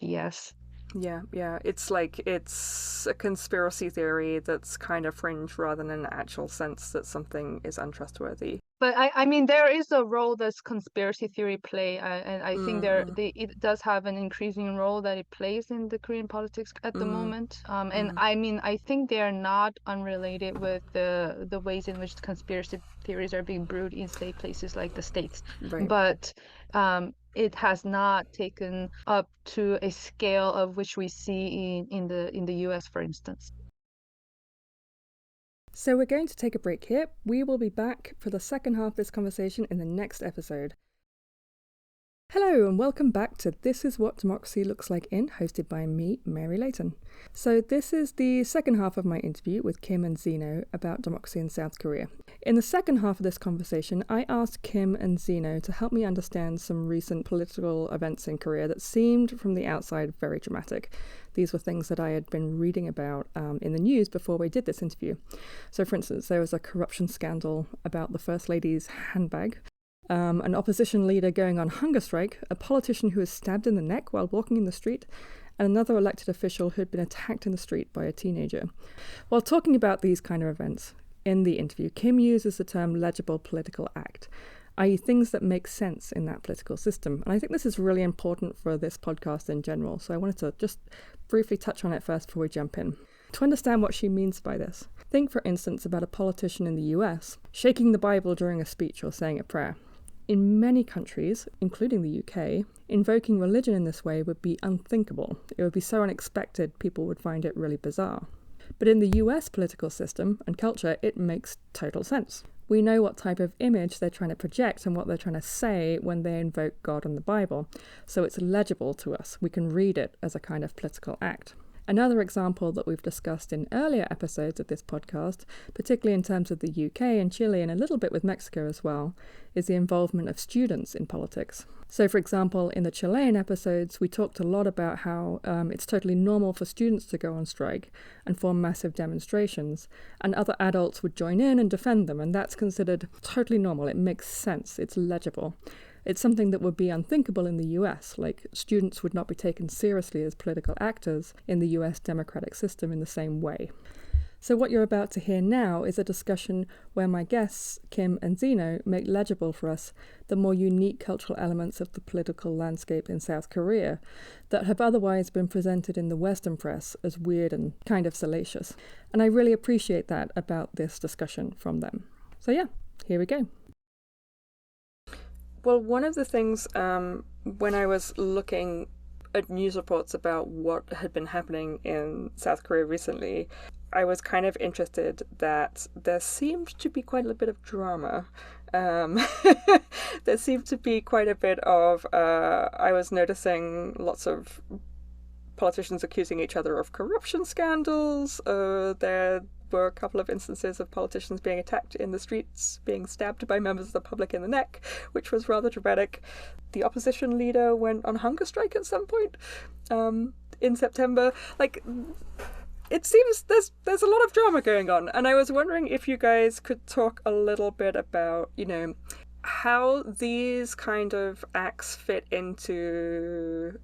BS. Yeah. It's like it's a conspiracy theory that's kind of fringe, rather than an actual sense that something is untrustworthy. But I mean, there is a role that conspiracy theory play, and I think it does have an increasing role that it plays in the Korean politics at the moment. And I mean, I think they are not unrelated with the ways in which conspiracy theories are being brewed in safe places like the States. Right. But it has not taken up to a scale of which we see in the US, for instance. So we're going to take a break here. We will be back for the second half of this conversation in the next episode. Hello and welcome back to This Is What Democracy Looks Like In, hosted by me, Mary Layton. So this is the second half of my interview with Kim and Zeno about democracy in South Korea. In the second half of this conversation, I asked Kim and Zeno to help me understand some recent political events in Korea that seemed from the outside very dramatic. These were things that I had been reading about in the news before we did this interview. So for instance, there was a corruption scandal about the First Lady's handbag. An opposition leader going on hunger strike, a politician who was stabbed in the neck while walking in the street, and another elected official who had been attacked in the street by a teenager. While talking about these kind of events in the interview, Kim uses the term legible political act, i.e. things that make sense in that political system. And I think this is really important for this podcast in general, so I wanted to just briefly touch on it first before we jump in. To understand what she means by this, think for instance about a politician in the US shaking the Bible during a speech or saying a prayer. In many countries, including the UK, invoking religion in this way would be unthinkable. It would be so unexpected, people would find it really bizarre. But in the US political system and culture, it makes total sense. We know what type of image they're trying to project and what they're trying to say when they invoke God and the Bible, so it's legible to us. We can read it as a kind of political act. Another example that we've discussed in earlier episodes of this podcast, particularly in terms of the UK and Chile and a little bit with Mexico as well, is the involvement of students in politics. So, for example, in the Chilean episodes, we talked a lot about how it's totally normal for students to go on strike and form massive demonstrations, and other adults would join in and defend them, and that's considered totally normal. It makes sense. It's legible. It's something that would be unthinkable in the US, like students would not be taken seriously as political actors in the US democratic system in the same way. So what you're about to hear now is a discussion where my guests, Kim and Zeno, make legible for us the more unique cultural elements of the political landscape in South Korea that have otherwise been presented in the Western press as weird and kind of salacious. And I really appreciate that about this discussion from them. So yeah, here we go. Well, one of the things when I was looking at news reports about what had been happening in South Korea recently, I was kind of interested that there seemed to be quite a bit of drama. There seemed to be quite a bit of, I was noticing lots of politicians accusing each other of corruption scandals. There were a couple of instances of politicians being attacked in the streets, being stabbed by members of the public in the neck, which was rather dramatic. The opposition leader went on hunger strike at some point in September. Like, it seems there's a lot of drama going on, and I was wondering if you guys could talk a little bit about, how these kind of acts fit into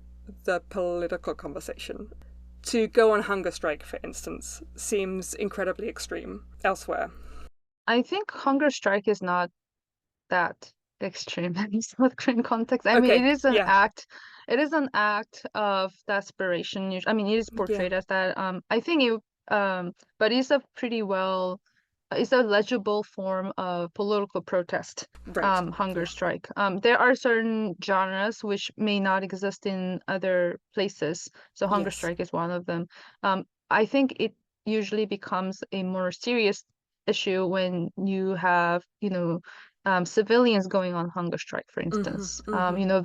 the political conversation. To go on hunger strike, for instance, seems incredibly extreme elsewhere. I think hunger strike is not that extreme in South Korean context. I mean, it is an act. It is an act of desperation. I mean, it is portrayed as that. I think it. But it's a pretty well. It's a legible form of political protest. Right. Hunger strike. There are certain genres which may not exist in other places. So hunger strike is one of them. I think it usually becomes a more serious issue when you have, civilians going on hunger strike, for instance.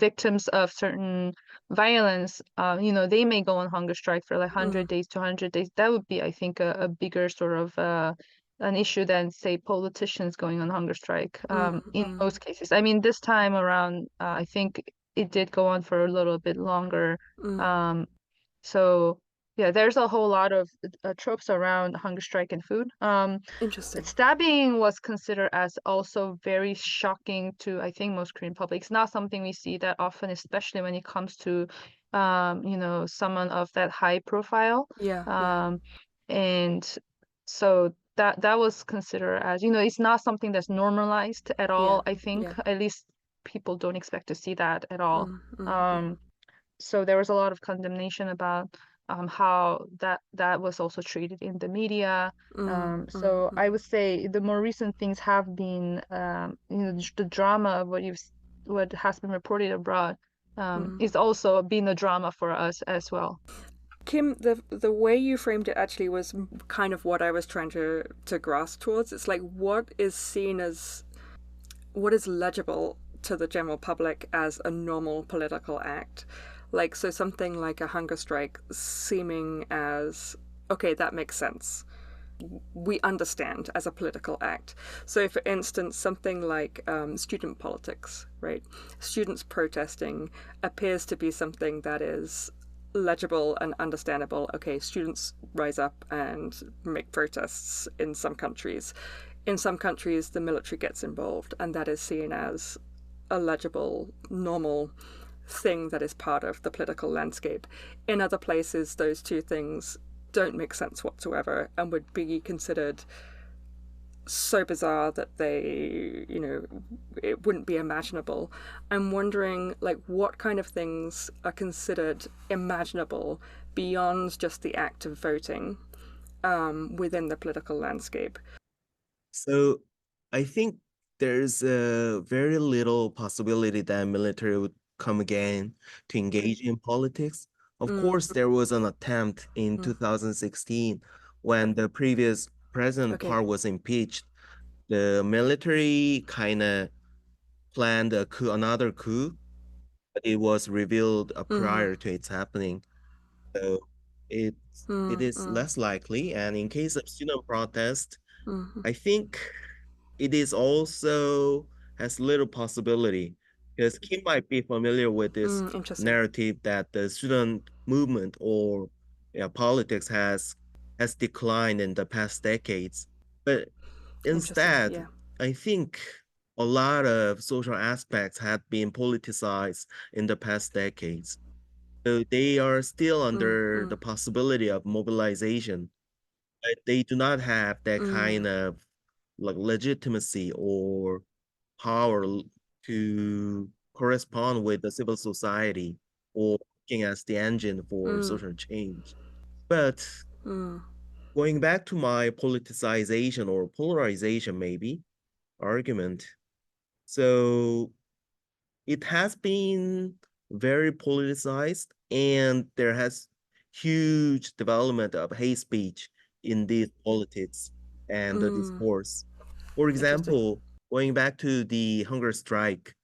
Victims of certain violence, they may go on hunger strike for like 100 days, 200 days. That would be, I think, a bigger sort of an issue than, say, politicians going on hunger strike in most cases. I mean, this time around, I think it did go on for a little bit longer. So yeah, there's a whole lot of tropes around hunger strike and food. Interesting. Stabbing was considered as also very shocking to, I think, most Korean public. It's not something we see that often, especially when it comes to, someone of that high profile. And so that was considered as, it's not something that's normalized at all. I think at least people don't expect to see that at all. So there was a lot of condemnation about how that was also treated in the media. So I would say the more recent things have been, the drama of what has been reported abroad is also been a drama for us as well. Kim, the way you framed it actually was kind of what I was trying to grasp towards. It's like what is seen as, what is legible to the general public as a normal political act. Like, so something like a hunger strike seeming as, okay, that makes sense. We understand as a political act. So, for instance, something like student politics, right? Students protesting appears to be something that is legible and understandable. Okay, students rise up and make protests in some countries. In some countries, the military gets involved, and that is seen as a legible, normal thing that is part of the political landscape. In other places, those two things don't make sense whatsoever and would be considered so bizarre that they, it wouldn't be imaginable. I'm wondering, like, what kind of things are considered imaginable beyond just the act of voting within the political landscape? So I think there's a very little possibility that military would come again to engage in politics. Of course, there was an attempt in 2016 when the previous president Okay. Park was impeached. The military kind of planned another coup, but it was revealed prior to its happening. So it it is less likely. And in case of student protest, I think it is also has little possibility because Kim might be familiar with this narrative that the student movement or politics has declined in the past decades. But instead, Yeah. I think a lot of social aspects have been politicized in the past decades. So they are still under the possibility of mobilization, but they do not have that kind of like legitimacy or power to correspond with the civil society or working as the engine for social change. But going back to my politicization or polarization maybe argument, so it has been very politicized and there has huge development of hate speech in these politics and the discourse. For example, going back to the hunger strike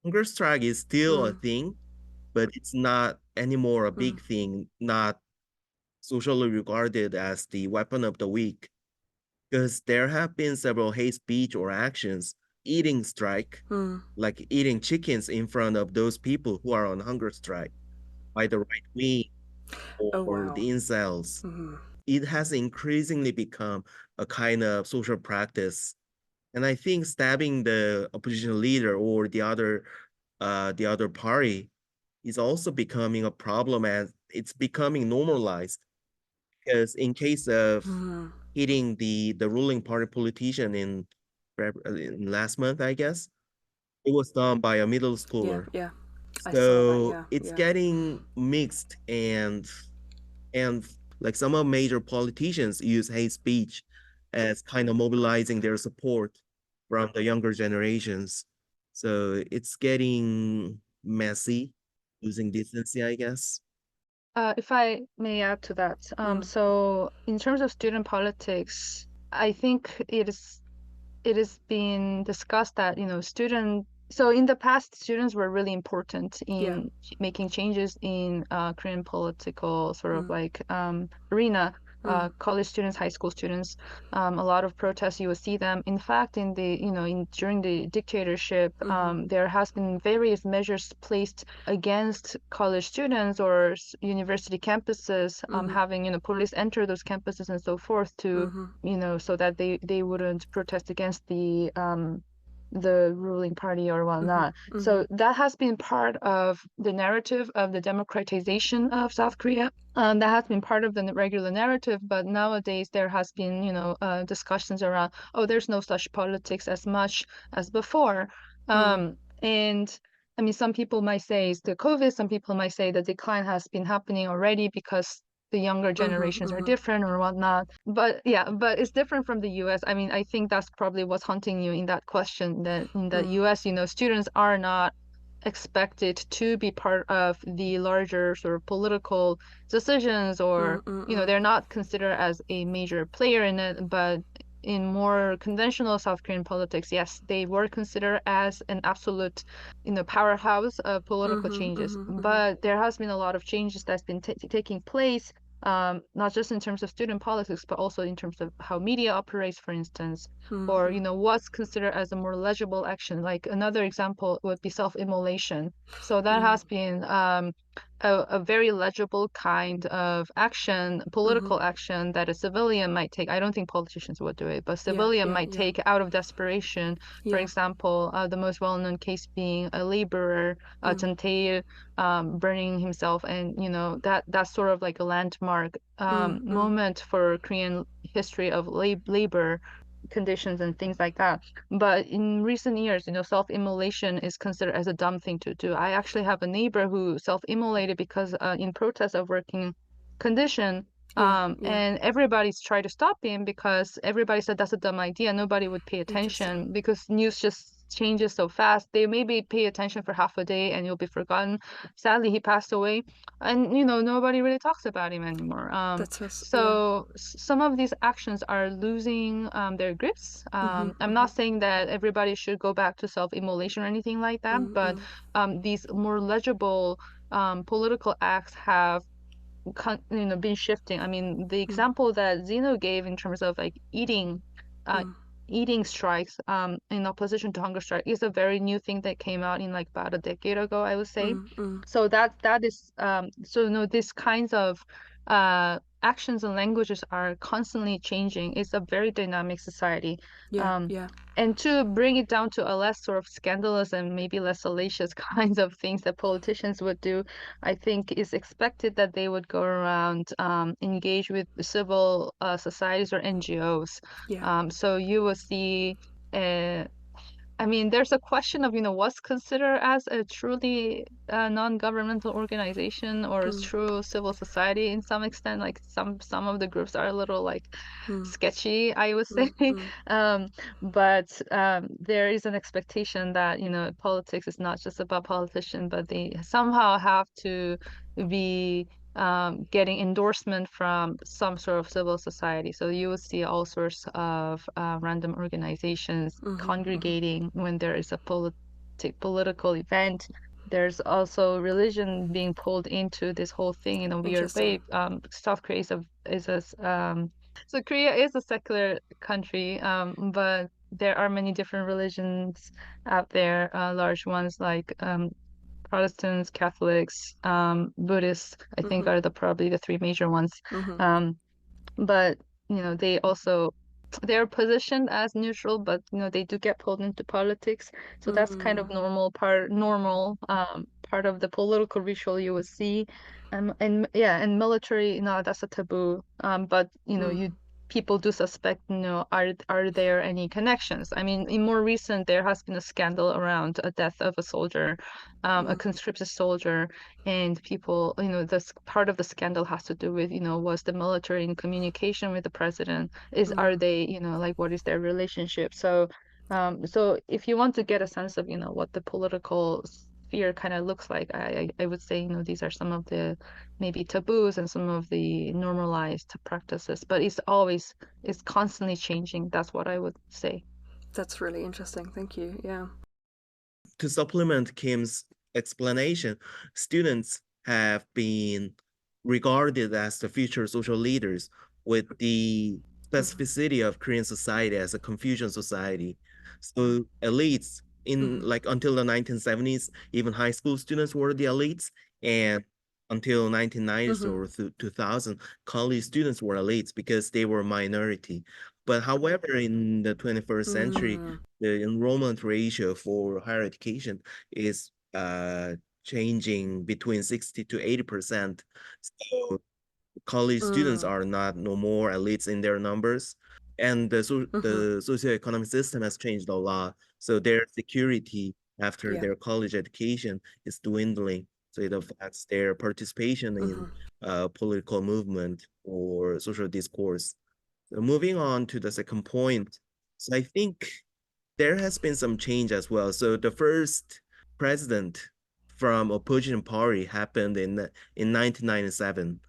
is still a thing, but it's not anymore a big thing, not socially regarded as the weapon of the week, because there have been several hate speech or actions, eating strike, like eating chickens in front of those people who are on hunger strike by the right wing or the incels. It has increasingly become a kind of social practice. And I think stabbing the opposition leader or the other party is also becoming a problem as it's becoming normalized. Because in case of hitting the ruling party politician in last month, I guess, it was done by a middle schooler. Yeah. I saw that, So it's getting mixed and like some of major politicians use hate speech as kind of mobilizing their support from the younger generations. So it's getting messy, losing decency, I guess. If I may add to that, so in terms of student politics, I think it is being discussed that so in the past students were really important in making changes in Korean political sort of like arena. College students, high school students, a lot of protests, you will see them. In fact, in the during the dictatorship, there has been various measures placed against college students or university campuses, having police enter those campuses and so forth to so that they wouldn't protest against the ruling party or whatnot. So that has been part of the narrative of the democratization of South Korea. That has been part of the regular narrative, but nowadays there has been, discussions around, oh, there's no such politics as much as before. And I mean, some people might say it's the COVID, some people might say the decline has been happening already because the younger generations are different or whatnot. But yeah, but it's different from the US. I mean, I think that's probably what's haunting you in that question, that in the US, students are not expected to be part of the larger sort of political decisions, or they're not considered as a major player in it. But in more conventional South Korean politics, yes, they were considered as an absolute powerhouse of political changes. But there has been a lot of changes that's been taking place, not just in terms of student politics, but also in terms of how media operates, for instance, or what's considered as a more legible action. Like another example would be self-immolation. So that has been a very legible kind of action, political action that a civilian might take. I don't think politicians would do it, but civilian might take out of desperation. For example, the most well-known case being a laborer, Chun Tae-il, burning himself, and that's sort of like a landmark moment for Korean history of labor conditions and things like that. But in recent years, self-immolation is considered as a dumb thing to do. I actually have a neighbor who self-immolated because in protest of working condition. And everybody's tried to stop him because everybody said that's a dumb idea. Nobody would pay attention because news just changes so fast. They maybe pay attention for half a day and you'll be forgotten. Sadly, he passed away, and nobody really talks about him anymore. Some of these actions are losing their grips. I'm not saying that everybody should go back to self-immolation or anything like that, but these more legible political acts have been shifting. I mean, the example that Zeno gave in terms of like eating strikes in opposition to hunger strike is a very new thing that came out in like about a decade ago, I would say. So that is these kinds of actions and languages are constantly changing. It's a very dynamic society. And to bring it down to a less sort of scandalous and maybe less salacious kinds of things that politicians would do, I think is expected that they would go around, engage with the civil societies or NGOs. So you will see, I mean, there's a question of, what's considered as a truly non-governmental organization or a true civil society in some extent. Like some of the groups are a little like sketchy, I would say. But there is an expectation that, politics is not just about politicians, but they somehow have to be getting endorsement from some sort of civil society. So you will see all sorts of random organizations congregating when there is a political event. There's also religion being pulled into this whole thing in a weird way. South Korea so Korea is a secular country, but there are many different religions out there, large ones like Protestants, Catholics, Buddhists, I think are probably the three major ones. But they also, they're positioned as neutral, but they do get pulled into politics. So that's kind of normal part of the political ritual you would see. And military, that's a taboo. But people do suspect, are there any connections? I mean, in more recent, there has been a scandal around a death of a soldier, a conscripted soldier, and people, this part of the scandal has to do with, was the military in communication with the president? Are they, like, what is their relationship? So, so if you want to get a sense of, what the political sphere kind of looks like, I would say, these are some of the maybe taboos and some of the normalized practices, but it's constantly changing. That's what I would say. That's really interesting. Thank you. Yeah. To supplement Kim's explanation, students have been regarded as the future social leaders with the specificity of Korean society as a Confucian society. So elites like until the 1970s, even high school students were the elites, and until 1990s or 2000, college students were elites because they were minority. But however, in the 21st century, the enrollment ratio for higher education is changing between 60 to 80%. So college students are no more elites in their numbers. And the socioeconomic system has changed a lot. So their security after their college education is dwindling. So it affects their participation in political movement or social discourse. So moving on to the second point. So I think there has been some change as well. So the first president from opposition party happened in 1997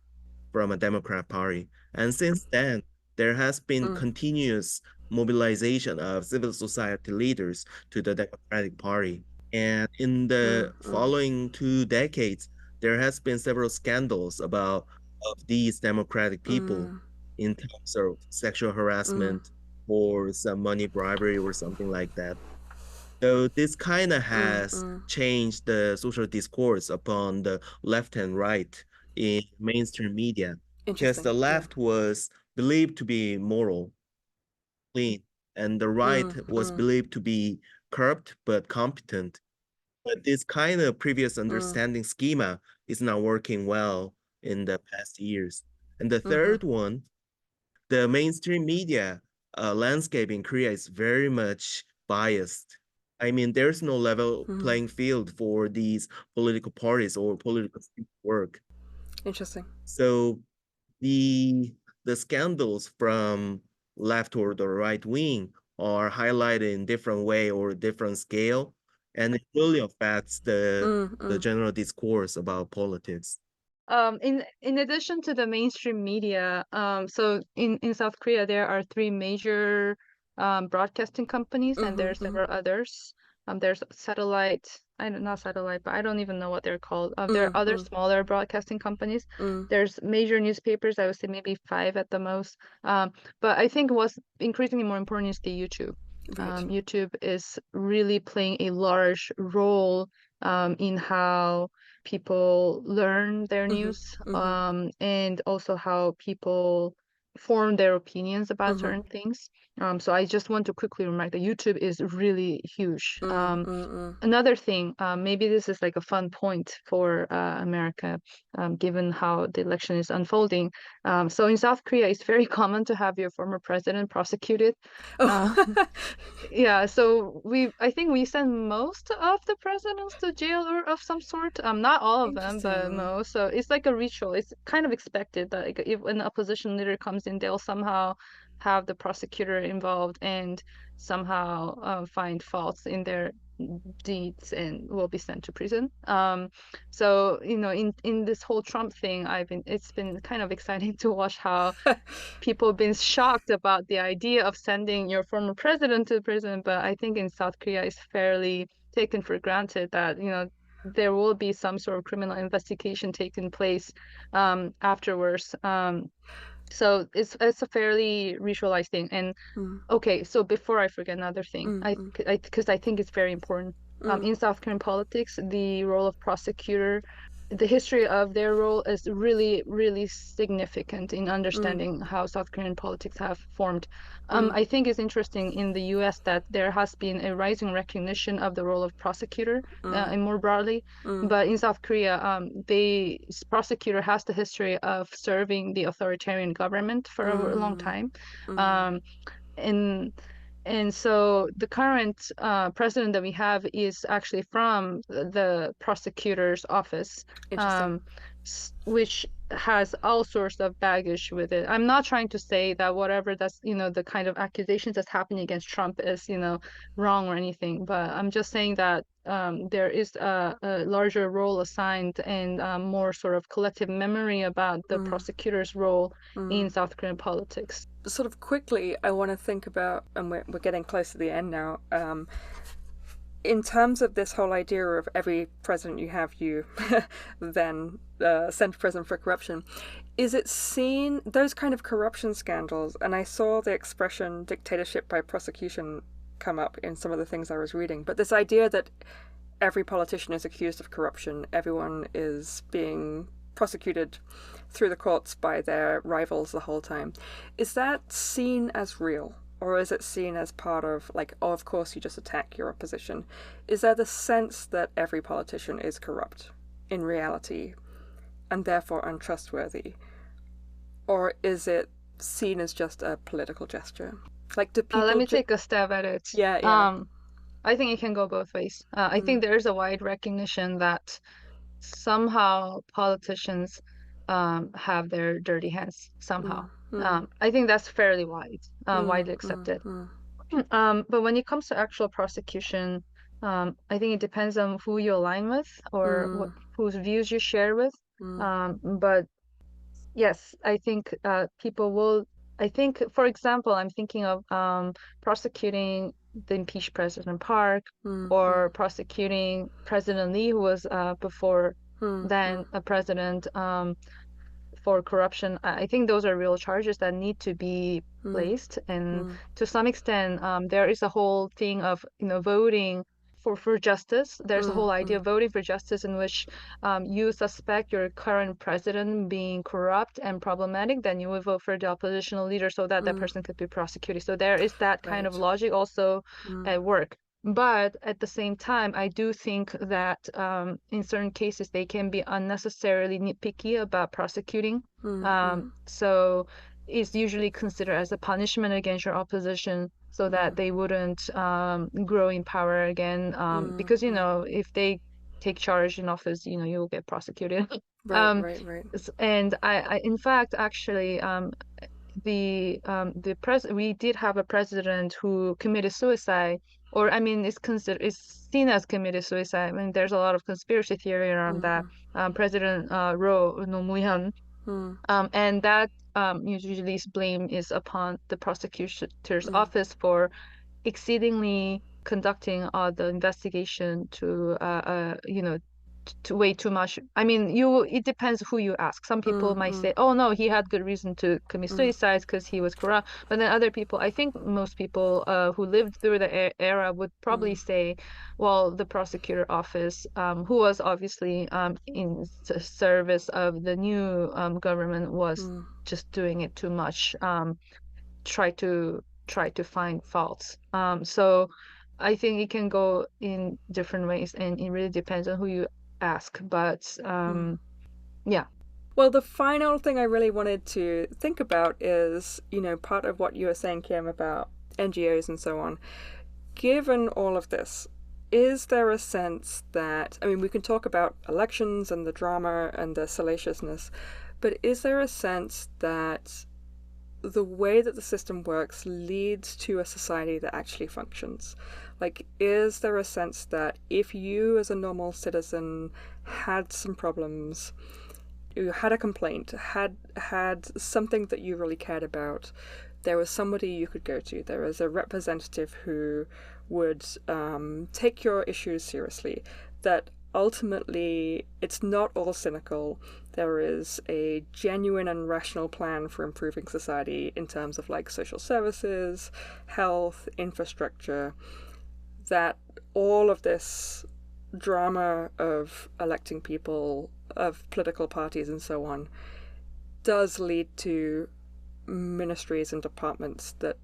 from a Democrat party. And since then, there has been continuous mobilization of civil society leaders to the Democratic Party. And in the following 2 decades, there has been several scandals about of these Democratic people in terms of sexual harassment or some money bribery or something like that. So this kind of has changed the social discourse upon the left and right in mainstream media because the left was believed to be moral, clean, and the right was believed to be corrupt but competent. But this kind of previous understanding schema is not working well in the past years. And the third one, the mainstream media landscape in Korea is very much biased. I mean, there's no level playing field for these political parties or political work. Interesting. So the scandals from left or the right wing are highlighted in different way or different scale, and it really affects the general discourse about politics. In addition to the mainstream media, so in South Korea there are three major broadcasting companies, and there are several others. There's satellite, not satellite, but I don't even know what they're called. There are other smaller broadcasting companies. There's major newspapers, I would say maybe 5 at the most. But I think what's increasingly more important is the YouTube. Right. YouTube is really playing a large role in how people learn their news, and also how people form their opinions about certain things. So I just want to quickly remark that YouTube is really huge. Another thing, maybe this is like a fun point for America, given how the election is unfolding. So in South Korea, it's very common to have your former president prosecuted. Yeah, so I think we send most of the presidents to jail or of some sort. Not all of them, but most. So it's like a ritual. It's kind of expected that, like, if an opposition leader comes in, they'll somehow have the prosecutor involved and somehow find faults in their deeds and will be sent to prison. So in this whole Trump thing, it's been kind of exciting to watch how people have been shocked about the idea of sending your former president to prison. But I think in South Korea, it's fairly taken for granted that there will be some sort of criminal investigation taking place afterwards. So it's a fairly ritualized thing. And okay, so before I forget another thing, because I think it's very important. In South Korean politics, the role of prosecutor, the history of their role is really, really significant in understanding how South Korean politics have formed. I think it's interesting in the US that there has been a rising recognition of the role of prosecutor, and more broadly. But in South Korea, the prosecutor has the history of serving the authoritarian government for a long time. And so the current president that we have is actually from the prosecutor's office, which has all sorts of baggage with it. I'm not trying to say that whatever that's, the kind of accusations that's happening against Trump is, wrong or anything, but I'm just saying that there is a larger role assigned and more sort of collective memory about the prosecutor's role in South Korean politics. Sort of quickly, I want to think about, and we're getting close to the end now, in terms of this whole idea of every president you have, you then send to prison for corruption. Is it seen, those kind of corruption scandals, and I saw the expression dictatorship by prosecution come up in some of the things I was reading, but this idea that every politician is accused of corruption, everyone is being prosecuted through the courts by their rivals the whole time, is that seen as real? Or is it seen as part of, like, oh, of course you just attack your opposition? Is there the sense that every politician is corrupt in reality and therefore untrustworthy? Or is it seen as just a political gesture? Like, do people... let me take a stab at it. Yeah. I think it can go both ways. I think there is a wide recognition that somehow politicians have their dirty hands somehow. I think that's fairly widely accepted. But when it comes to actual prosecution, I think it depends on who you align with or whose views you share with. But yes, I think people will. I think, for example, I'm thinking of prosecuting the impeached President Park or prosecuting President Lee, who was before then a president, for corruption. I think those are real charges that need to be placed. And to some extent, there is a whole thing of, voting for justice. There's a whole idea of voting for justice in which you suspect your current president being corrupt and problematic, then you would vote for the oppositional leader so that that person could be prosecuted. So there is that kind of logic also at work. But at the same time, I do think that in certain cases they can be unnecessarily nitpicky about prosecuting. So it's usually considered as a punishment against your opposition so that they wouldn't grow in power again. Because, if they take charge in office, you will get prosecuted. Right. And I in fact, actually, we did have a president who committed suicide, or I mean, is seen as committed suicide. I mean, there's a lot of conspiracy theory around that. President Roh Nomuhyun, and that usually blame is upon the prosecutor's office for exceedingly conducting the investigation to way too much. I mean, it depends who you ask. Some people might say, oh no, he had good reason to commit suicide because he was corrupt. But then other people, I think most people who lived through the era would probably say, well, the prosecutor office, who was obviously in service of the new government, was just doing it too much. Try to find faults. So I think it can go in different ways, and it really depends on who you ask. But yeah. Well, the final thing I really wanted to think about is, part of what you were saying, Kim, about NGOs and so on. Given all of this, is there a sense that, I mean, we can talk about elections and the drama and the salaciousness, but is there a sense that the way that the system works leads to a society that actually functions? Like, is there a sense that if you as a normal citizen had some problems, you had a complaint, had something that you really cared about, there was somebody you could go to, there was a representative who would take your issues seriously, that ultimately it's not all cynical, there is a genuine and rational plan for improving society in terms of like social services, health, infrastructure, that all of this drama of electing people, of political parties and so on, does lead to ministries and departments that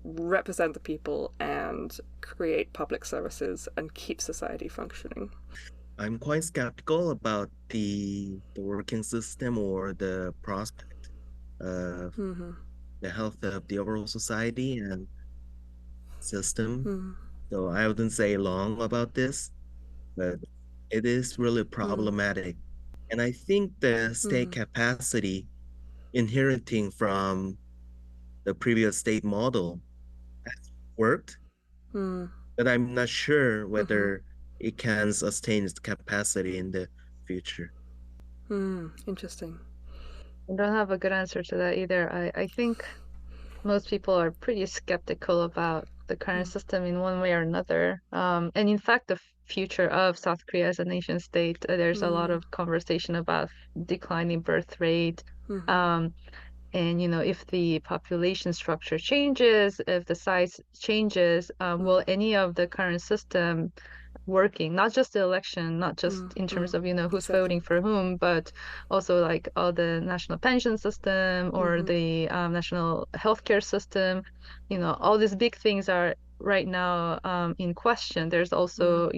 represent the people and create public services and keep society functioning. I'm quite skeptical about the working system or the prospect of the health of the overall society and system. So I wouldn't say long about this, but it is really problematic. And I think the state capacity inheriting from the previous state model has worked, but I'm not sure whether it can sustain its capacity in the future. Interesting. I don't have a good answer to that either. I think most people are pretty skeptical about the current system in one way or another. And in fact, the future of South Korea as a nation state, there's a lot of conversation about declining birth rate. And if the population structure changes, if the size changes, will any of the current system working, not just the election, not just in terms of who's voting for whom, but also like all the national pension system or the national healthcare system, all these big things are right now in question. There's also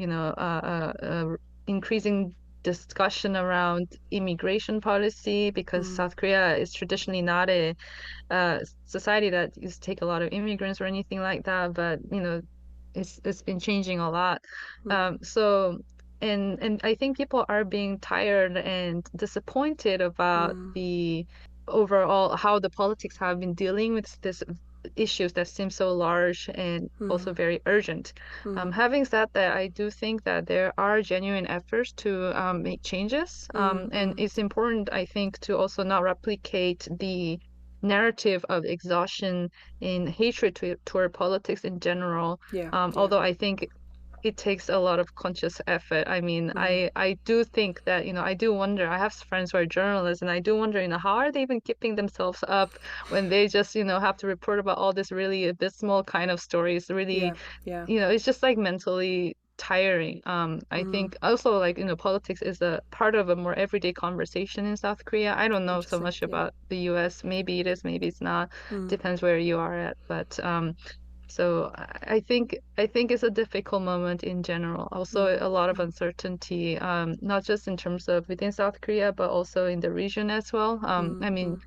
increasing discussion around immigration policy, because South Korea is traditionally not a society that used to take a lot of immigrants or anything like that, but it's been changing a lot. So and I think people are being tired and disappointed about the overall how the politics have been dealing with this issues that seem so large and also very urgent. Having said that, I do think that there are genuine efforts to make changes, and it's important, I think, to also not replicate the narrative of exhaustion and hatred toward politics in general. Although I think it takes a lot of conscious effort. I mean, I do think that, I do wonder, I have friends who are journalists, and I do wonder, how are they even keeping themselves up when they just, have to report about all this really abysmal kind of stories, really, it's just like mentally tiring. I think also, like, politics is a part of a more everyday conversation in South Korea. I don't know so much about the US. Maybe it is, maybe it's not. Depends where you are at. But so I think it's a difficult moment in general. Also, a lot of uncertainty, not just in terms of within South Korea, but also in the region as well. I mean,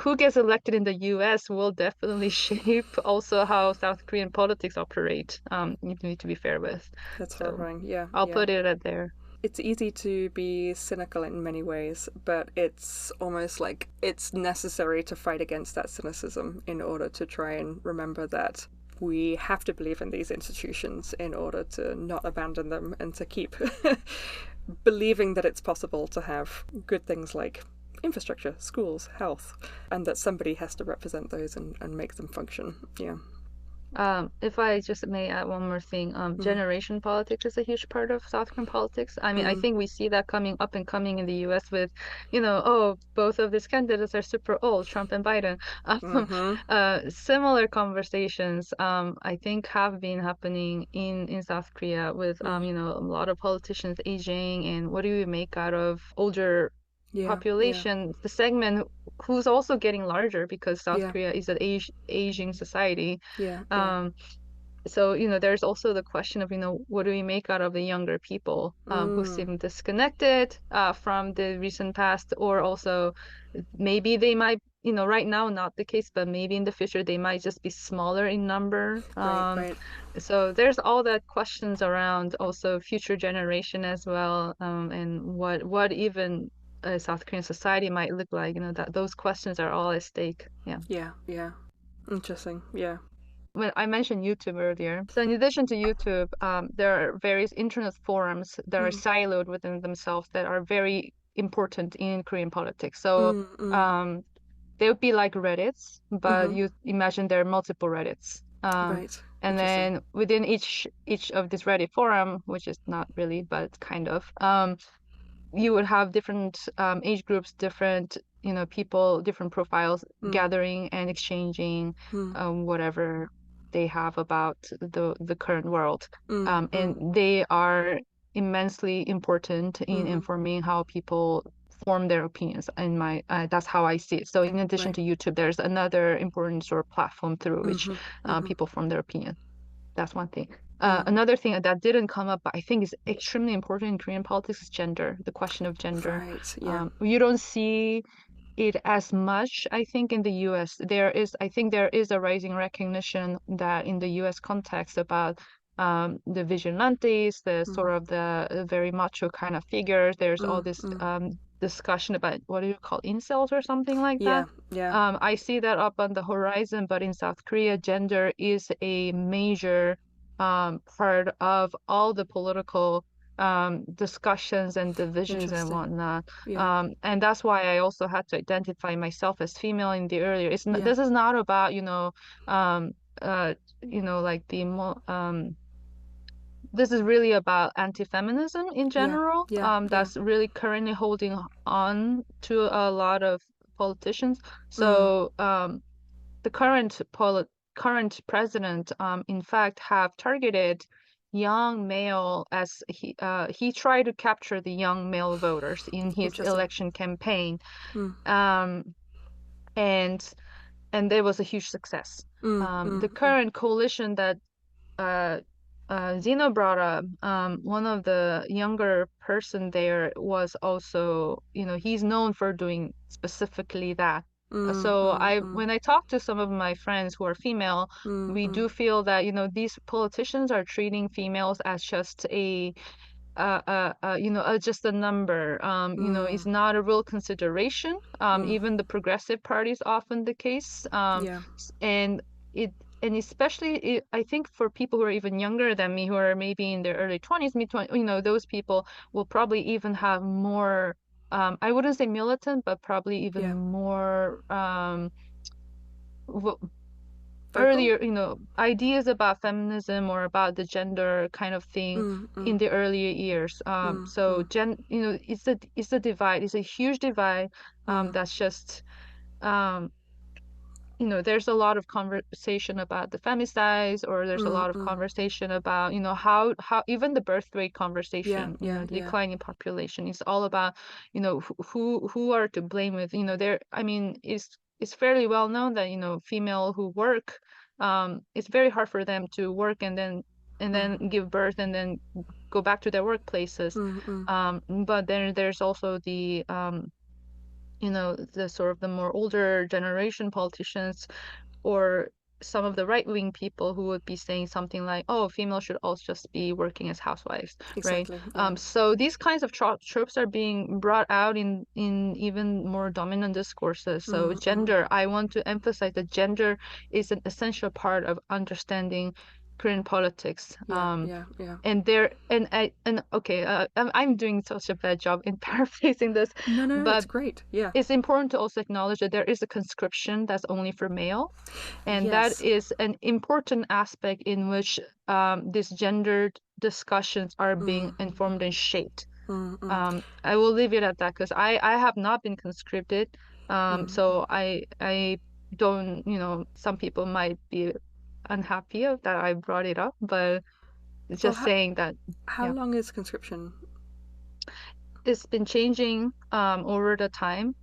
who gets elected in the US will definitely shape also how South Korean politics operate. You need to be fair with. That's horrifying. Yeah. I'll put it at there. It's easy to be cynical in many ways, but it's almost like it's necessary to fight against that cynicism in order to try and remember that we have to believe in these institutions in order to not abandon them and to keep believing that it's possible to have good things like infrastructure, schools, health, and that somebody has to represent those and make them function. Yeah. If I just may add one more thing, generation politics is a huge part of South Korean politics. I mean, I think we see that coming up and coming in the US with, both of these candidates are super old, Trump and Biden. Similar conversations, I think, have been happening in South Korea with, a lot of politicians aging, and what do you make out of older population, the segment who's also getting larger because South Korea is an aging society. So, there's also the question of, what do we make out of the younger people who seem disconnected from the recent past, or also maybe they might, right now not the case, but maybe in the future they might just be smaller in number. So there's all that questions around also future generation as well, and what even South Korean society might look like, that those questions are all at stake. Yeah. Interesting. Yeah. When I mentioned YouTube earlier, so in addition to YouTube, there are various internet forums that are siloed within themselves that are very important in Korean politics. So they would be like Reddits, but you imagine there are multiple Reddits. And then within each of this Reddit forum, which is not really, but kind of, you would have different age groups, different people, different profiles gathering and exchanging whatever they have about the current world, and they are immensely important in informing how people form their opinions. In my that's how I see it. So in addition to YouTube, there's another important sort of platform through which people form their opinion. That's one thing. Another thing that didn't come up, but I think is extremely important in Korean politics, is gender, the question of gender. You don't see it as much, I think, in the US. I think there is a rising recognition that in the US context about the vigilantes, the sort of the very macho kind of figures. There's all this discussion about, what do you call, incels or something like that. I see that up on the horizon, but in South Korea, gender is a major part of all the political discussions and divisions and whatnot. And that's why I also had to identify myself as female in the earlier. This is not about, like the this is really about anti-feminism in general. That's really currently holding on to a lot of politicians. So the current president, in fact, have targeted young male, as he tried to capture the young male voters in his election campaign, and there was a huge success. The current coalition that Zeno brought up, one of the younger person there was also, he's known for doing specifically that. So when I talk to some of my friends who are female, we do feel that, these politicians are treating females as just a just a number. It's not a real consideration. Even the progressive party is often the case. And especially I think for people who are even younger than me, who are maybe in their early 20s, mid 20s, those people will probably even have more. I wouldn't say militant, but probably even more earlier, ideas about feminism or about the gender kind of thing in the earlier years. It's a divide. It's a huge divide. That's just there's a lot of conversation about the femicides, or there's a lot of conversation about, how even the birth rate conversation, the decline in population is all about, who are to blame with, it's fairly well known that, female who work, it's very hard for them to work and then give birth and then go back to their workplaces. But then there's also the the sort of the more older generation politicians, or some of the right-wing people who would be saying something like, oh, females should also just be working as housewives. Exactly, right? So these kinds of tropes are being brought out in even more dominant discourses. So gender, I want to emphasize that gender is an essential part of understanding Korean politics. And I'm doing such a bad job in paraphrasing this. No, but it's great. it's important to also acknowledge that there is a conscription that's only for male, and that is an important aspect in which these gendered discussions are being informed and shaped. I will leave it at that, because I have not been conscripted, so I don't, some people might be unhappy that I brought it up, but just saying that. How long is conscription? It's been changing over the time.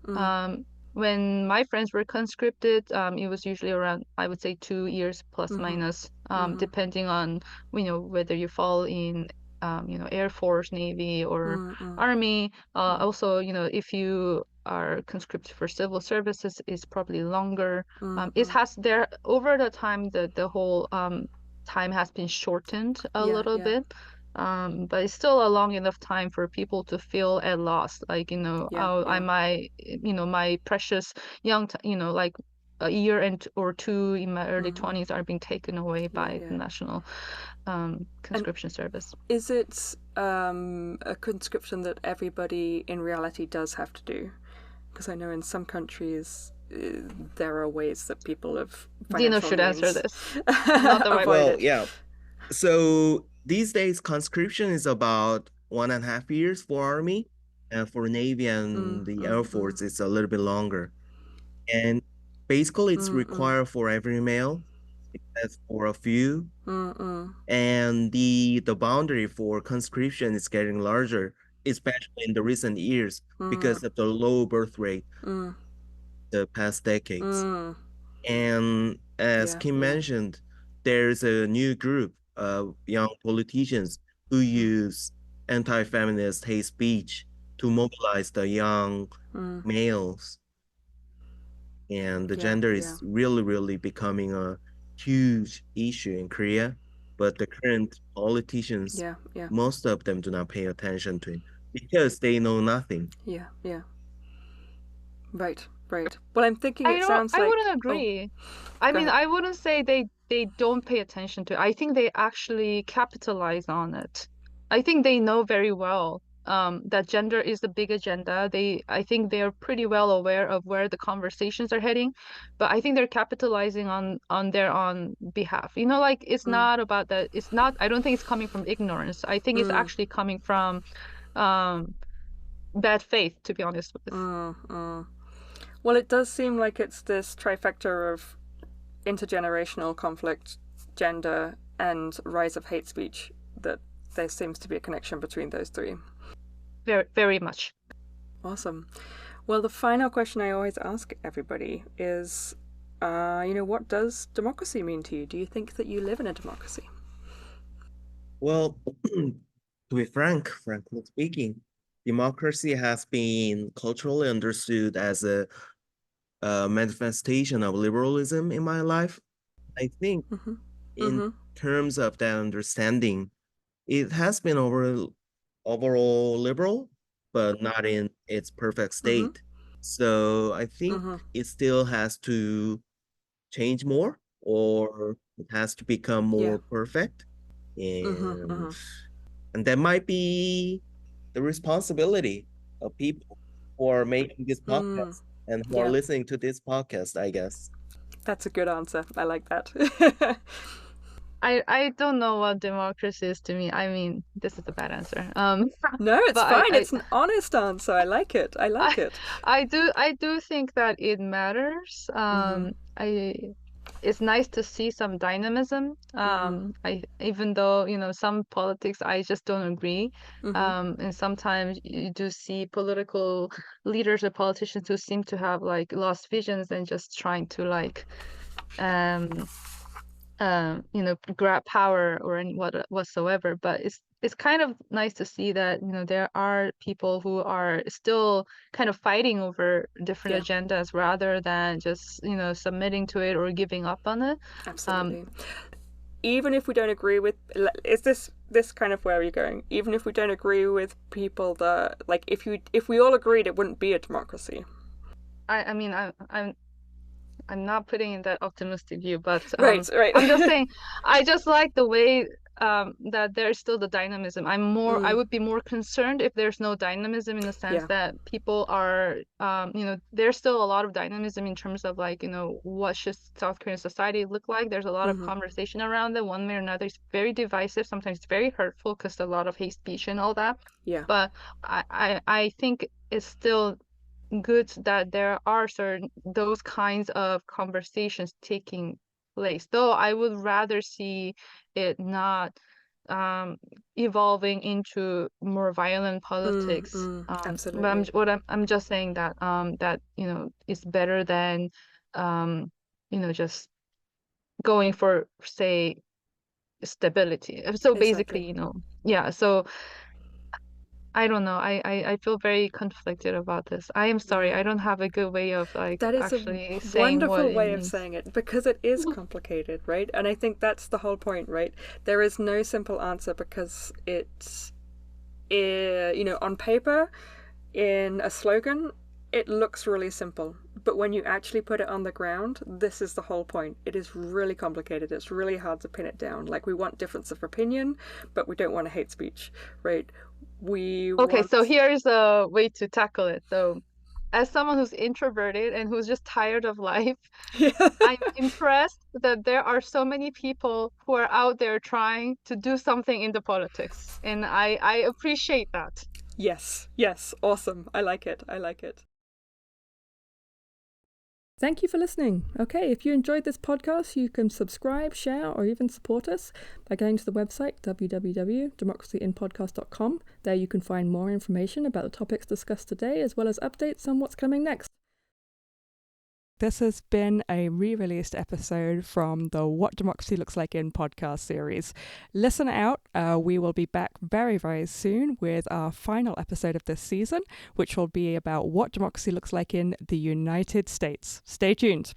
When my friends were conscripted, it was usually around, I would say, 2 years plus minus, depending on whether you fall in Air Force, Navy, or Army. Also, if you are conscripted for civil services, it's probably longer. It has there over the time, the whole time has been shortened a little bit. But it's still a long enough time for people to feel at loss, like, my precious young, like a year or two in my early 20s are being taken away by the National Conscription Service. Is it a conscription that everybody in reality does have to do? Because I know in some countries there are ways that people have Zeno should answer this. Not the right well, yeah. So these days, conscription is about 1.5 years for Army, and for Navy and the Air Force, it's a little bit longer. And basically, it's required for every male, except for a few. And the boundary for conscription is getting larger, especially in the recent years, because of the low birth rate the past decades. And as Kim mentioned, there's a new group of young politicians who use anti-feminist hate speech to mobilize the young males. And the gender is really, really becoming a huge issue in Korea. But the current politicians, most of them do not pay attention to it because they know nothing. Right. Well, I'm thinking I wouldn't agree. I wouldn't say they don't pay attention to it. I think they actually capitalize on it. I think they know very well that gender is the big agenda. I think they're pretty well aware of where the conversations are heading, but I think they're capitalizing on their own behalf. It's not about that. It's not. I don't think it's coming from ignorance. I think it's actually coming from bad faith, to be honest with. Well, it does seem like it's this trifecta of intergenerational conflict, gender, and rise of hate speech, that there seems to be a connection between those three. Very, very much. Awesome. Well, the final question I always ask everybody is, what does democracy mean to you? Do you think that you live in a democracy? Well, to be frankly speaking, democracy has been culturally understood as a manifestation of liberalism in my life. I think in terms of that understanding, it has been over overall liberal, but not in its perfect state. So I think it still has to change more, or it has to become more perfect. And that might be the responsibility of people who are making this podcast and who are listening to this podcast, I guess. That's a good answer. I like that. I don't know what democracy is to me. I mean, this is a bad answer. No, it's but fine. It's an honest answer. I like it. I do think that it matters. It's nice to see some dynamism. Even though, some politics I just don't agree. And sometimes you do see political leaders or politicians who seem to have like lost visions and just trying to like grab power or any whatsoever. But it's kind of nice to see that there are people who are still kind of fighting over different agendas rather than just submitting to it or giving up on it. Absolutely. Even if we don't agree with, is this kind of where you're going? Even if we don't agree with people that, like, if we all agreed, it wouldn't be a democracy. I mean, I'm not putting in that optimistic view, but right. I'm just saying, I just like the way that there's still the dynamism. I would be more concerned if there's no dynamism, in the sense that people are, there's still a lot of dynamism in terms of like, what should South Korean society look like. There's a lot of conversation around it, one way or another. It's very divisive. Sometimes it's very hurtful because a lot of hate speech and all that. Yeah. But I think it's still good that there are those kinds of conversations taking place, though I would rather see it not evolving into more violent politics. Absolutely. But I'm just saying that that it's better than just going for, say, stability. So basically, so I don't know. I feel very conflicted about this. I am sorry. I don't have a good way of like that is actually a saying wonderful what way it of means. saying it, because it is complicated, right? And I think that's the whole point, right? There is no simple answer, because it's on paper, in a slogan, it looks really simple, but when you actually put it on the ground, this is the whole point. It is really complicated. It's really hard to pin it down. Like, we want difference of opinion, but we don't want hate speech, right? So here's a way to tackle it. So, as someone who's introverted and who's just tired of life, I'm impressed that there are so many people who are out there trying to do something in the politics, and I appreciate that. Yes, awesome. I like it. Thank you for listening. Okay, if you enjoyed this podcast, you can subscribe, share, or even support us by going to the website www.democracyinpodcast.com. There you can find more information about the topics discussed today, as well as updates on what's coming next. This has been a re-released episode from the What Democracy Looks Like In podcast series. Listen out, we will be back very, very soon with our final episode of this season, which will be about what democracy looks like in the United States. Stay tuned.